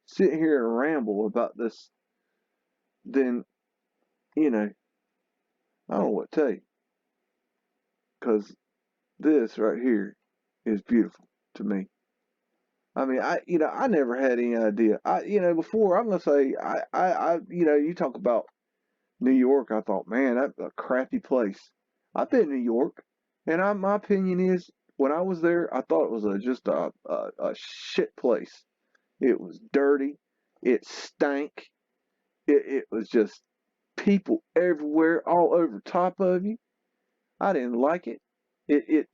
sit here and ramble about this, then I don't know what to tell you, because this right here is beautiful to me. I mean, I never had any idea. Before I'm gonna say, you talk about New York. I thought, man, that's a crappy place. I've been to New York, and my opinion is, when I was there, I thought it was just a shit place. It was dirty. It stank. It was just people everywhere, all over top of you. I didn't like it. It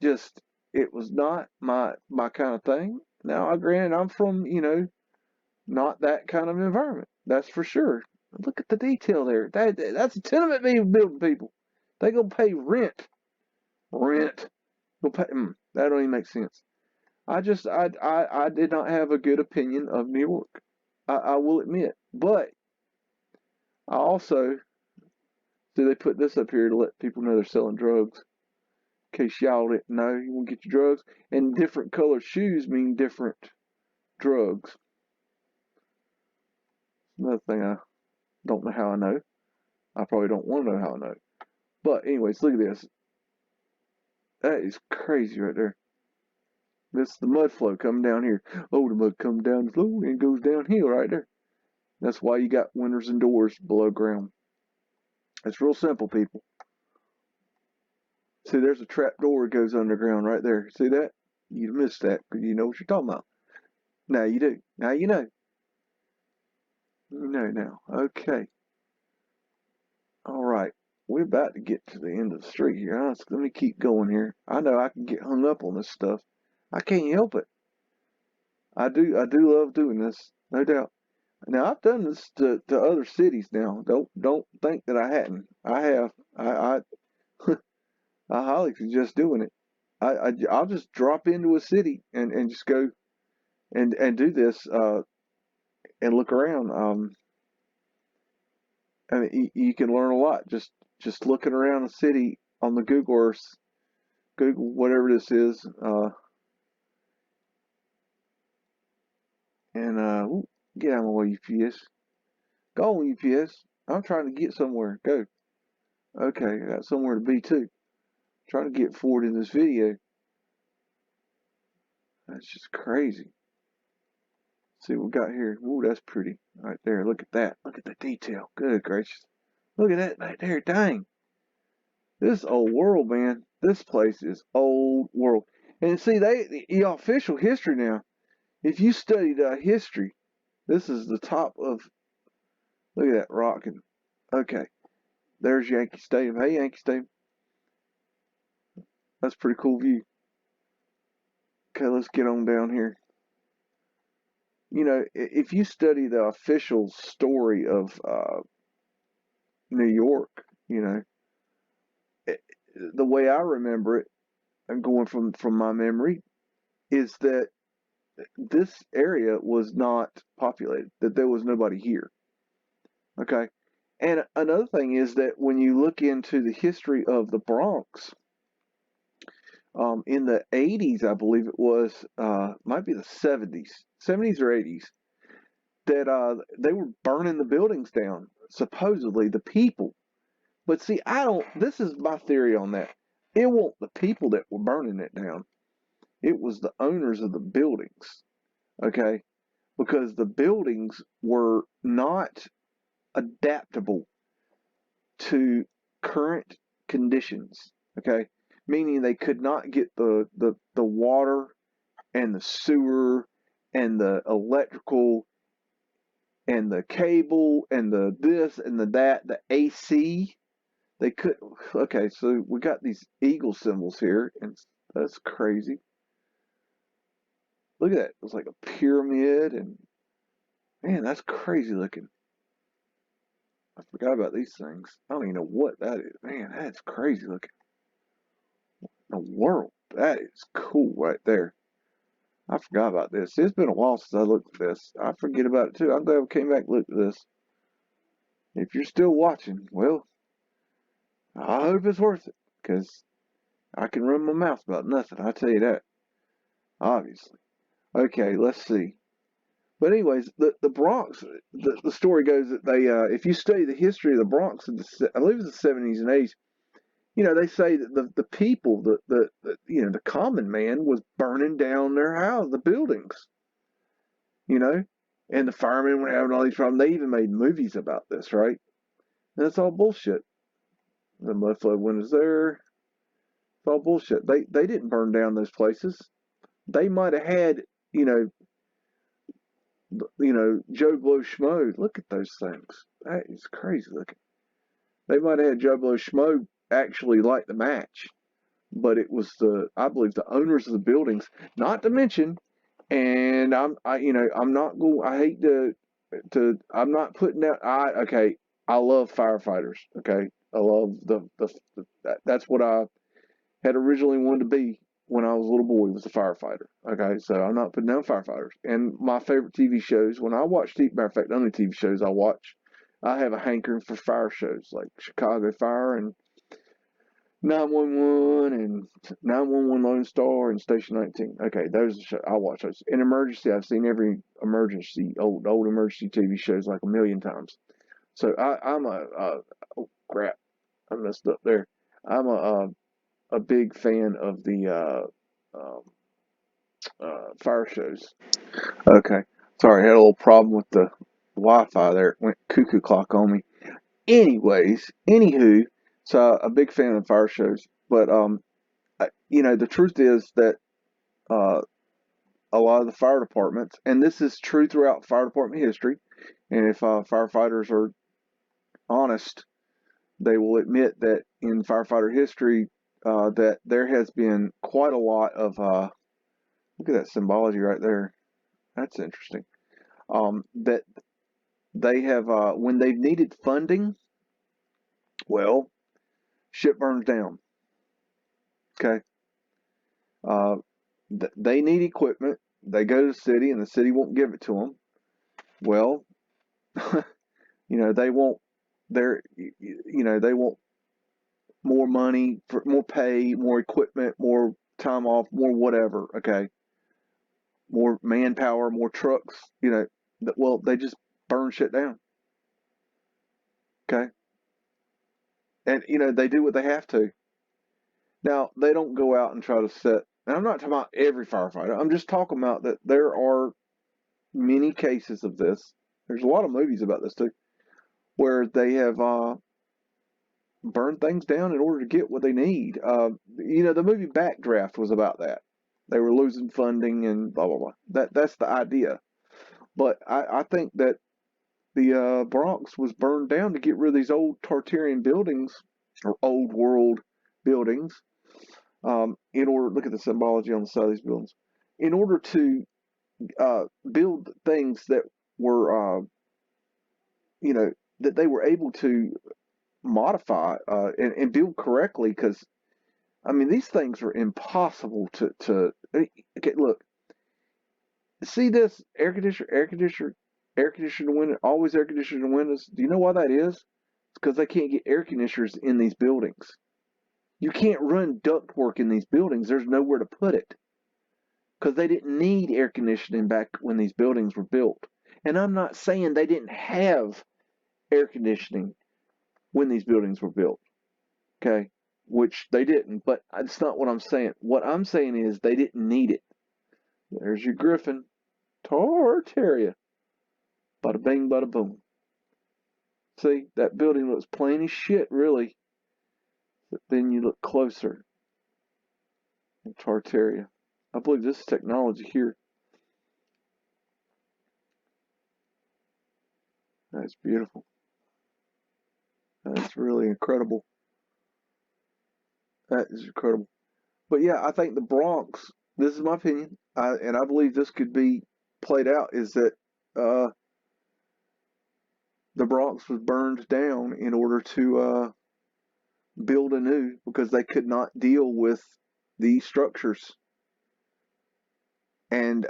was not my kind of thing. Now, granted, I'm from not that kind of environment. That's for sure. Look at the detail there. That's a tenement building, people. They gonna pay rent. Rent. Go pay. That don't even make sense. I did not have a good opinion of New York. I will admit, but I also see they put this up here to let people know they're selling drugs. In case y'all didn't know, you want to get your drugs, and different colored shoes mean different drugs. Another thing I don't know how I know. I probably don't want to know how I know. But anyways, look at this. That is crazy right there. This is the mud flow coming down here. Oh, the mud comes down slow and goes downhill right there. That's why you got windows and doors below ground. It's real simple, people. See, there's a trap door that goes underground right there. See that? You missed that because you know what you're talking about. Now you do. Now you know. You know now. Okay. All right. We're about to get to the end of the street here. Honestly, let me keep going here. I know I can get hung up on this stuff. I can't help it. I do love doing this, no doubt. Now I've done this to other cities now. Don't think that I hadn't. I have. I highly suggest doing it. I'll just drop into a city and just go and do this and look around. I mean, you can learn a lot just looking around the city on the Google Earth, Google whatever this is, and ooh, get out of my way, UPS. Go on, UPS. I'm trying to get somewhere. Go. Okay, I got somewhere to be too. Trying to get forward in this video. That's just crazy. Let's see what we got here. Ooh, that's pretty. Right there. Look at that. Look at the detail. Good gracious. Look at that right there. Dang. This old world, man. This place is old world. And see, the official history now. If you studied history, this is the top of. Look at that rocking. Okay, there's Yankee Stadium. Hey, Yankee Stadium. That's a pretty cool view. Okay, let's get on down here. You know, if you study the official story of New York, you know, it, the way I remember it, I'm going from my memory, is that this area was not populated, that there was nobody here. Okay. And another thing is that when you look into the history of the Bronx, in the 80s, I believe it was, might be the 70s or 80s, that they were burning the buildings down, supposedly the people. But see, this is my theory on that. It wasn't the people that were burning it down, it was the owners of the buildings, okay? Because the buildings were not adaptable to current conditions, okay? Meaning they could not get the water and the sewer and the electrical and the cable and the this and the that, the AC. They could. Okay, so we got these eagle symbols here, and that's crazy. Look at that. It's like a pyramid, and man, that's crazy looking. I forgot about these things. I don't even know what that is. Man, that's crazy looking. The world. That is cool right there. I forgot about this. It's been a while since I looked at this. I forget about it too. I'm glad we came back and looked at this. If you're still watching, well, I hope it's worth it, because I can run my mouth about nothing. I tell you that. Obviously. Okay, let's see. But anyways, the Bronx, the story goes that they, if you study the history of the Bronx, I believe it's the 70s and 80s, you know, they say that the people, you know, the common man was burning down their house, the buildings, you know, and the firemen were having all these problems. They even made movies about this, right? And it's all bullshit. The Mudflood windows there, it's all bullshit. They didn't burn down those places. They might have had, you know, Joe Blow Schmo. Look at those things. That is crazy looking. They might have had Joe Blow Schmo actually light the match, but it was I believe the owners of the buildings. Not to mention, and I'm not going. I hate I'm not putting out. Okay. I love firefighters. Okay, I love that's what I had originally wanted to be when I was a little boy, was a firefighter. Okay, so I'm not putting down firefighters. And my favorite TV shows, when I watch matter of fact, the only TV shows I watch, I have a hankering for fire shows like Chicago Fire and 911 and 911 Lone Star and Station 19. Okay, those are shows, I watch those. In emergency, I've seen every emergency, old emergency TV shows like a million times. So I'm oh crap, I messed up there. I'm a big fan of the fire shows. Okay. Sorry, I had a little problem with the Wi-Fi there. It went cuckoo clock on me. Anyways, anywho, so a big fan of fire shows. But you know, the truth is that uh, a lot of the fire departments, and this is true throughout fire department history, and if firefighters are honest, they will admit that in firefighter history, that there has been quite a lot of look at that symbology right there. That's interesting. That they have when they've needed funding, well, shit burns down. Okay, uh, they need equipment. They go to the city, and the city won't give it to them. Well, you know, they won't they want more money, for more pay, more equipment, more time off, more whatever. Okay, more manpower, more trucks. Well, they just burn shit down. Okay, and they do what they have to. Now they don't go out and try to set. And I'm not talking about every firefighter. I'm just talking about that there are many cases of this. There's a lot of movies about this too, where they have burn things down in order to get what they need. The movie Backdraft was about that. They were losing funding and blah blah blah. That's the idea. But I think that the Bronx was burned down to get rid of these old Tartarian buildings or old world buildings. In order, look at the symbology on the side of these buildings. In order to build things that were, that they were able to modify and build correctly, because these things are impossible to okay, look, see this air conditioner window, always air conditioner windows. Do you know why that is? It's because they can't get air conditioners in these buildings. You can't run ductwork in these buildings. There's nowhere to put it because they didn't need air conditioning back when these buildings were built. And I'm not saying they didn't have air conditioning when these buildings were built. Okay, which they didn't, but that's not what I'm saying. What I'm saying is they didn't need it. There's your Griffin. Tartaria. Bada bing, bada boom. See, that building looks plain as shit, really. But then you look closer. Tartaria. I believe this is technology here. That's beautiful. That's really incredible. That is incredible. But yeah, I think the Bronx, this is my opinion, and I believe this could be played out, is that uh, the Bronx was burned down in order to build anew because they could not deal with these structures. And,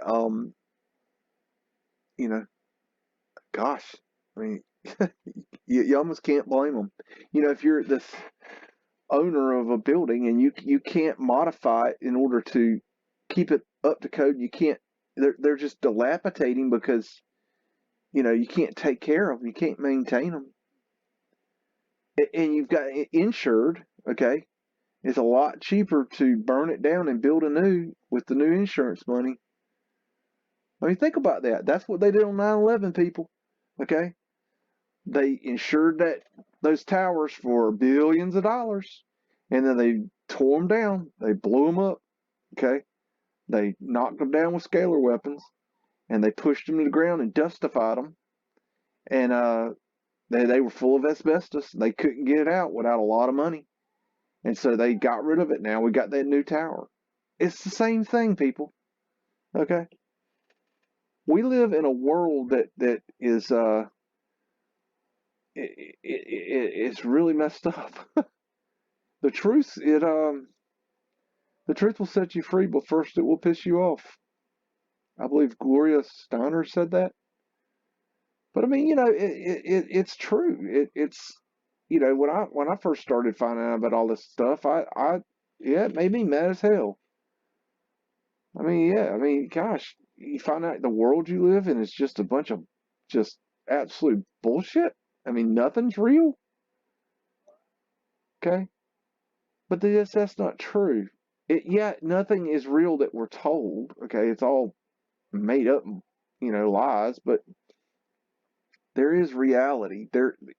you know, gosh, I mean, you almost can't blame them. If you're this owner of a building and you can't modify it in order to keep it up to code, you can't. They're just dilapidating because you can't take care of them, you can't maintain them, and you've got it insured. Okay, it's a lot cheaper to burn it down and build anew with the new insurance money. Think about that. That's what they did on 9/11, people. Okay, they insured those towers for billions of dollars, and then they tore them down. They blew them up. Okay, they knocked them down with scalar weapons, and they pushed them to the ground and dustified them. And they were full of asbestos. They couldn't get it out without a lot of money, and so they got rid of it. Now we got that new tower. It's the same thing, people. Okay, we live in a world that is it's really messed up. The truth the truth will set you free, but first it will piss you off. I believe Gloria Steiner said that. But it's true. It's when I first started finding out about all this stuff, yeah, it made me mad as hell. Yeah, gosh, you find out the world you live in is just a bunch of just absolute bullshit. Nothing's real. Okay, but that's not true. Yeah, nothing is real that we're told. Okay, it's all made up, lies. But there is reality.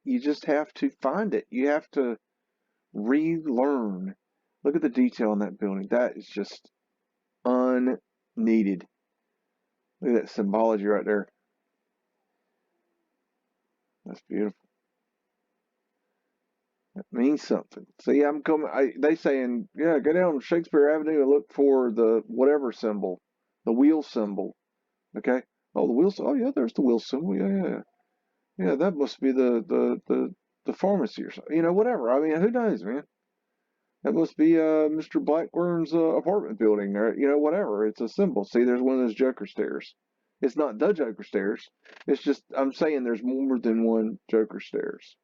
You just have to find it. You have to relearn. Look at the detail in that building. That is just unneeded. Look at that symbology right there. That's beautiful. That means something. See, I'm coming. They saying, yeah, go down Shakespeare Avenue and look for the whatever symbol, the wheel symbol. Okay. Oh, the wheel. Oh, yeah, there's the wheel symbol. Yeah. Yeah, that must be the pharmacy or something. Whatever. Who knows, man? That must be Mr. Blackburn's apartment building, or whatever. It's a symbol. See, there's one of those Joker stairs. It's not the Joker stairs. It's just I'm saying there's more than one Joker stairs.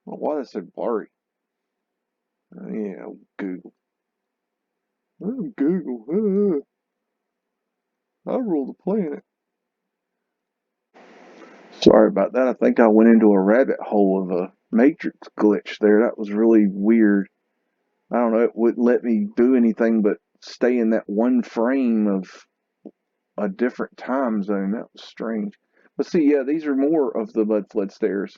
Well, why is it blurry? Yeah, Google. Oh, Google. I rule the planet. Sorry about that. I think I went into a rabbit hole of a matrix glitch there. That was really weird. I don't know. It wouldn't let me do anything but stay in that one frame of a different time zone. That was strange. But see, yeah, these are more of the Mudflood stairs.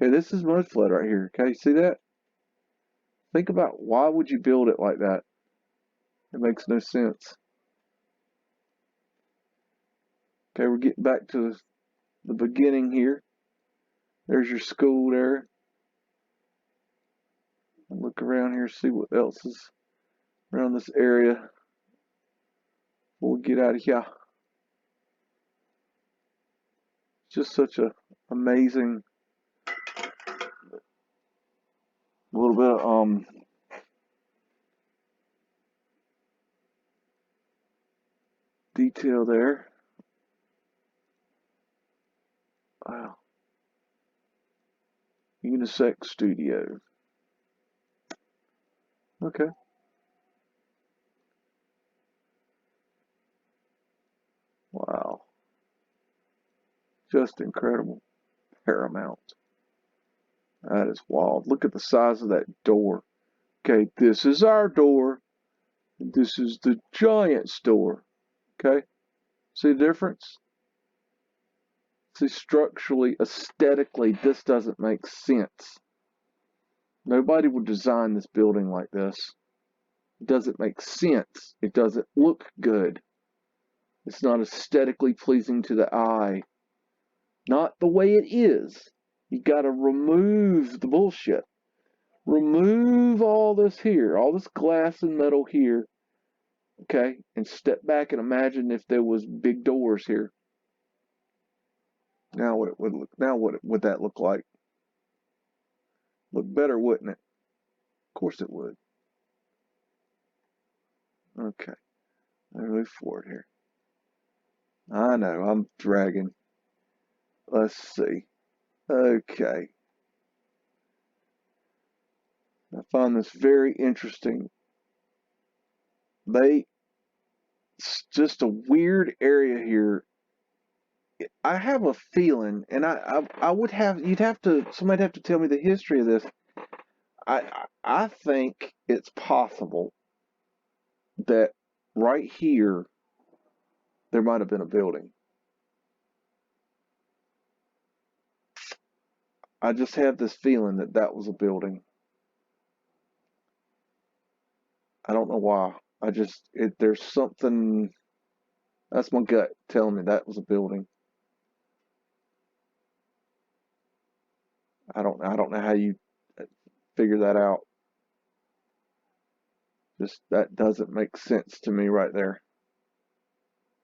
Okay, this is Mudflood right here. Okay, see that? Think about why would you build it like that? It makes no sense. Okay, we're getting back to the beginning here. There's your school there. Look around here, see what else is around this area before we get out of here. It's just such a amazing little bit of detail there. Wow. Unisex studio. Okay. Wow. Just incredible. Paramount. That is wild. Look at the size of that door. Okay, this is our door. And this is the Giant's door. Okay? See the difference? See, structurally, aesthetically, this doesn't make sense. Nobody would design this building like this. It doesn't make sense. It doesn't look good. It's not aesthetically pleasing to the eye. Not the way it is. You gotta remove the bullshit. Remove all this here, all this glass and metal here, okay? And step back and imagine if there was big doors here. Now what it would look, now what would that look like? Look better, wouldn't it? Of course it would. Okay, let me move forward here. I know, I'm dragging. Let's see. Okay. I find this very interesting. It's just a weird area here. I have a feeling, and I would have, somebody'd have to tell me the history of this. I think it's possible that right here there might have been a building. I just have this feeling that that was a building. I don't know why. There's something, that's my gut telling me that was a building. I don't know how you figure that out. Just that doesn't make sense to me right there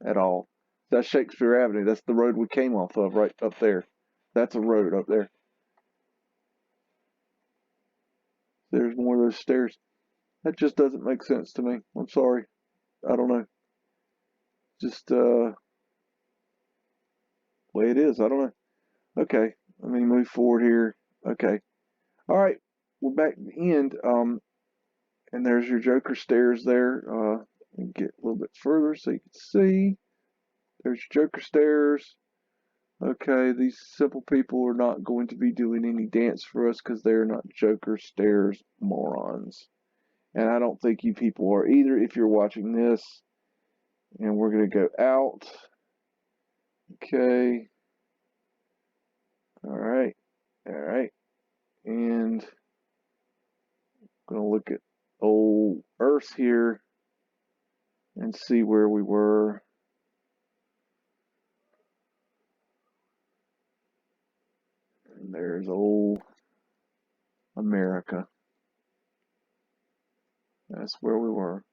at all. That's Shakespeare Avenue. That's the road we came off of right up there. That's a road up there. There's more of those stairs. That just doesn't make sense to me. I'm sorry. I don't know. Just way it is. I don't know. Okay. Let me move forward here. Okay. All right. We're back at the end. And there's your Joker stairs there. And get a little bit further so you can see. There's your Joker stairs. Okay, these simple people are not going to be doing any dance for us because they're not Joker stairs morons. And I don't think you people are either if you're watching this. And we're going to go out. Okay. All right. All right. And I'm going to look at old Earth here and see where we were. And there's old America. That's where we were.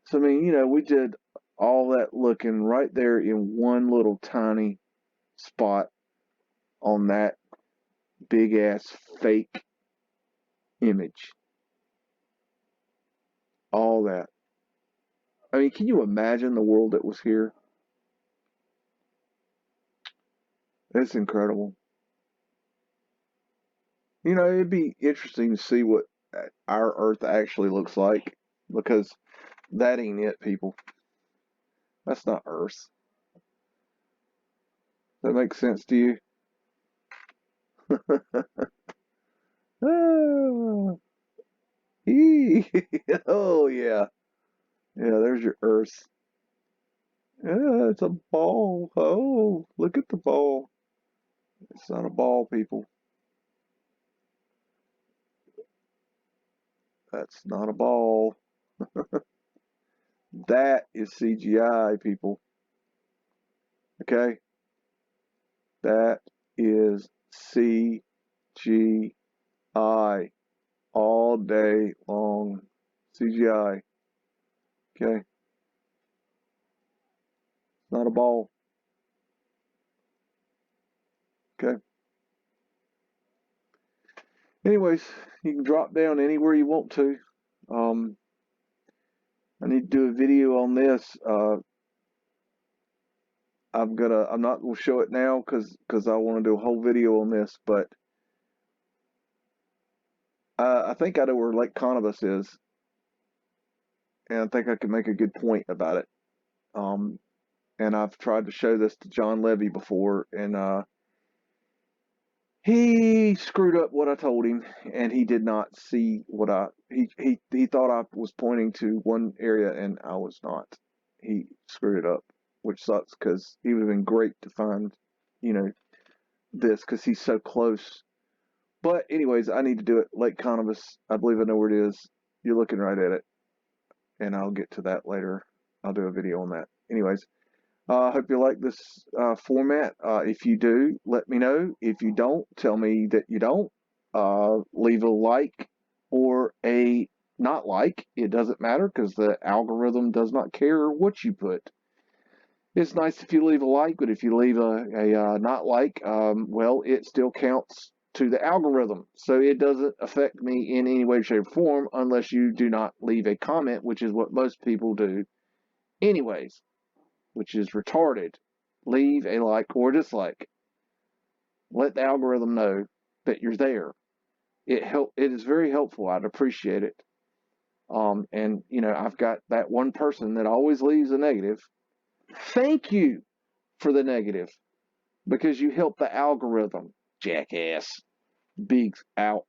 So, I mean, we did all that looking right there in one little tiny spot on that big ass fake image. All that. I mean, can you imagine the world that was here? It's incredible. You know, it'd be interesting to see what our Earth actually looks like, because that ain't it, people. That's not Earth. That makes sense to you? Ah, oh yeah, yeah. There's your Earth. Yeah, it's a ball. Oh, look at the ball. It's not a ball, people. That's not a ball. That is CGI, people. Okay? That is CGI all day long. CGI. Okay? It's not a ball. Okay? Anyways, you can drop down anywhere you want to. I need to do a video on this. I'm not gonna show it now because I want to do a whole video on this, but I think I know where Lake Connibus is, and I think I can make a good point about it. And I've tried to show this to John Levy before, and he screwed up what I told him, and he did not see what he thought I was pointing to one area, and I was not. He screwed it up, which sucks because he would have been great to find, you know, this because he's so close. But anyways, I need to do it. Lake Connibus, I believe I know where it is. You're looking right at it, and I'll get to that later. I'll do a video on that. Anyways, I hope you like this format. If you do, let me know. If you don't, tell me that you don't. Leave a like or a not like. It doesn't matter because the algorithm does not care what you put. It's nice if you leave a like, but if you leave a not like, well, it still counts to the algorithm. So it doesn't affect me in any way, shape, or form unless you do not leave a comment, which is what most people do anyways, which is retarded. Leave a like or dislike. Let the algorithm know that you're there. It is very helpful. I'd appreciate it. And you know, I've got that one person that always leaves a negative. Thank you for the negative because you help the algorithm, jackass. Beags out.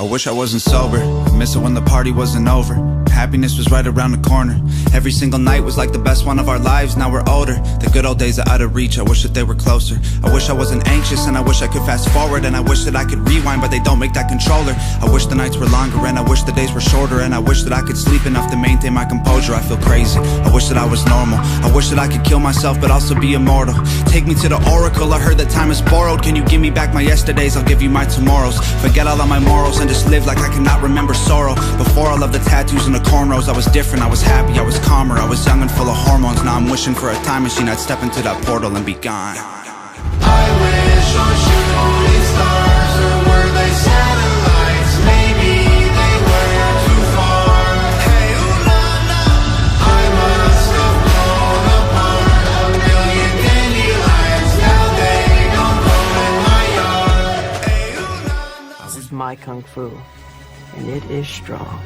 I wish I wasn't sober, I miss it when the party wasn't over. Happiness was right around the corner. Every single night was like the best one of our lives. Now we're older, the good old days are out of reach. I wish that they were closer. I wish I wasn't anxious and I wish I could fast forward. And I wish that I could rewind, but they don't make that controller. I wish the nights were longer and I wish the days were shorter. And I wish that I could sleep enough to maintain my composure. I feel crazy, I wish that I was normal. I wish that I could kill myself but also be immortal. Take me to the oracle, I heard that time is borrowed. Can you give me back my yesterdays, I'll give you my tomorrows. Forget all of my morals and just live like I cannot remember sorrow. Before all of the tattoos and the cornrows, I was different, I was happy, I was calmer. I was young and full of hormones. Now I'm wishing for a time machine, I'd step into that portal and be gone. I wish on shooting stars, or were they satellites? Maybe they were too far. Hey, ooh la la, I must have blown apart a million dandelions. Now they don't grow in my yard. Hey, ooh la la. This is my kung fu, and it is strong.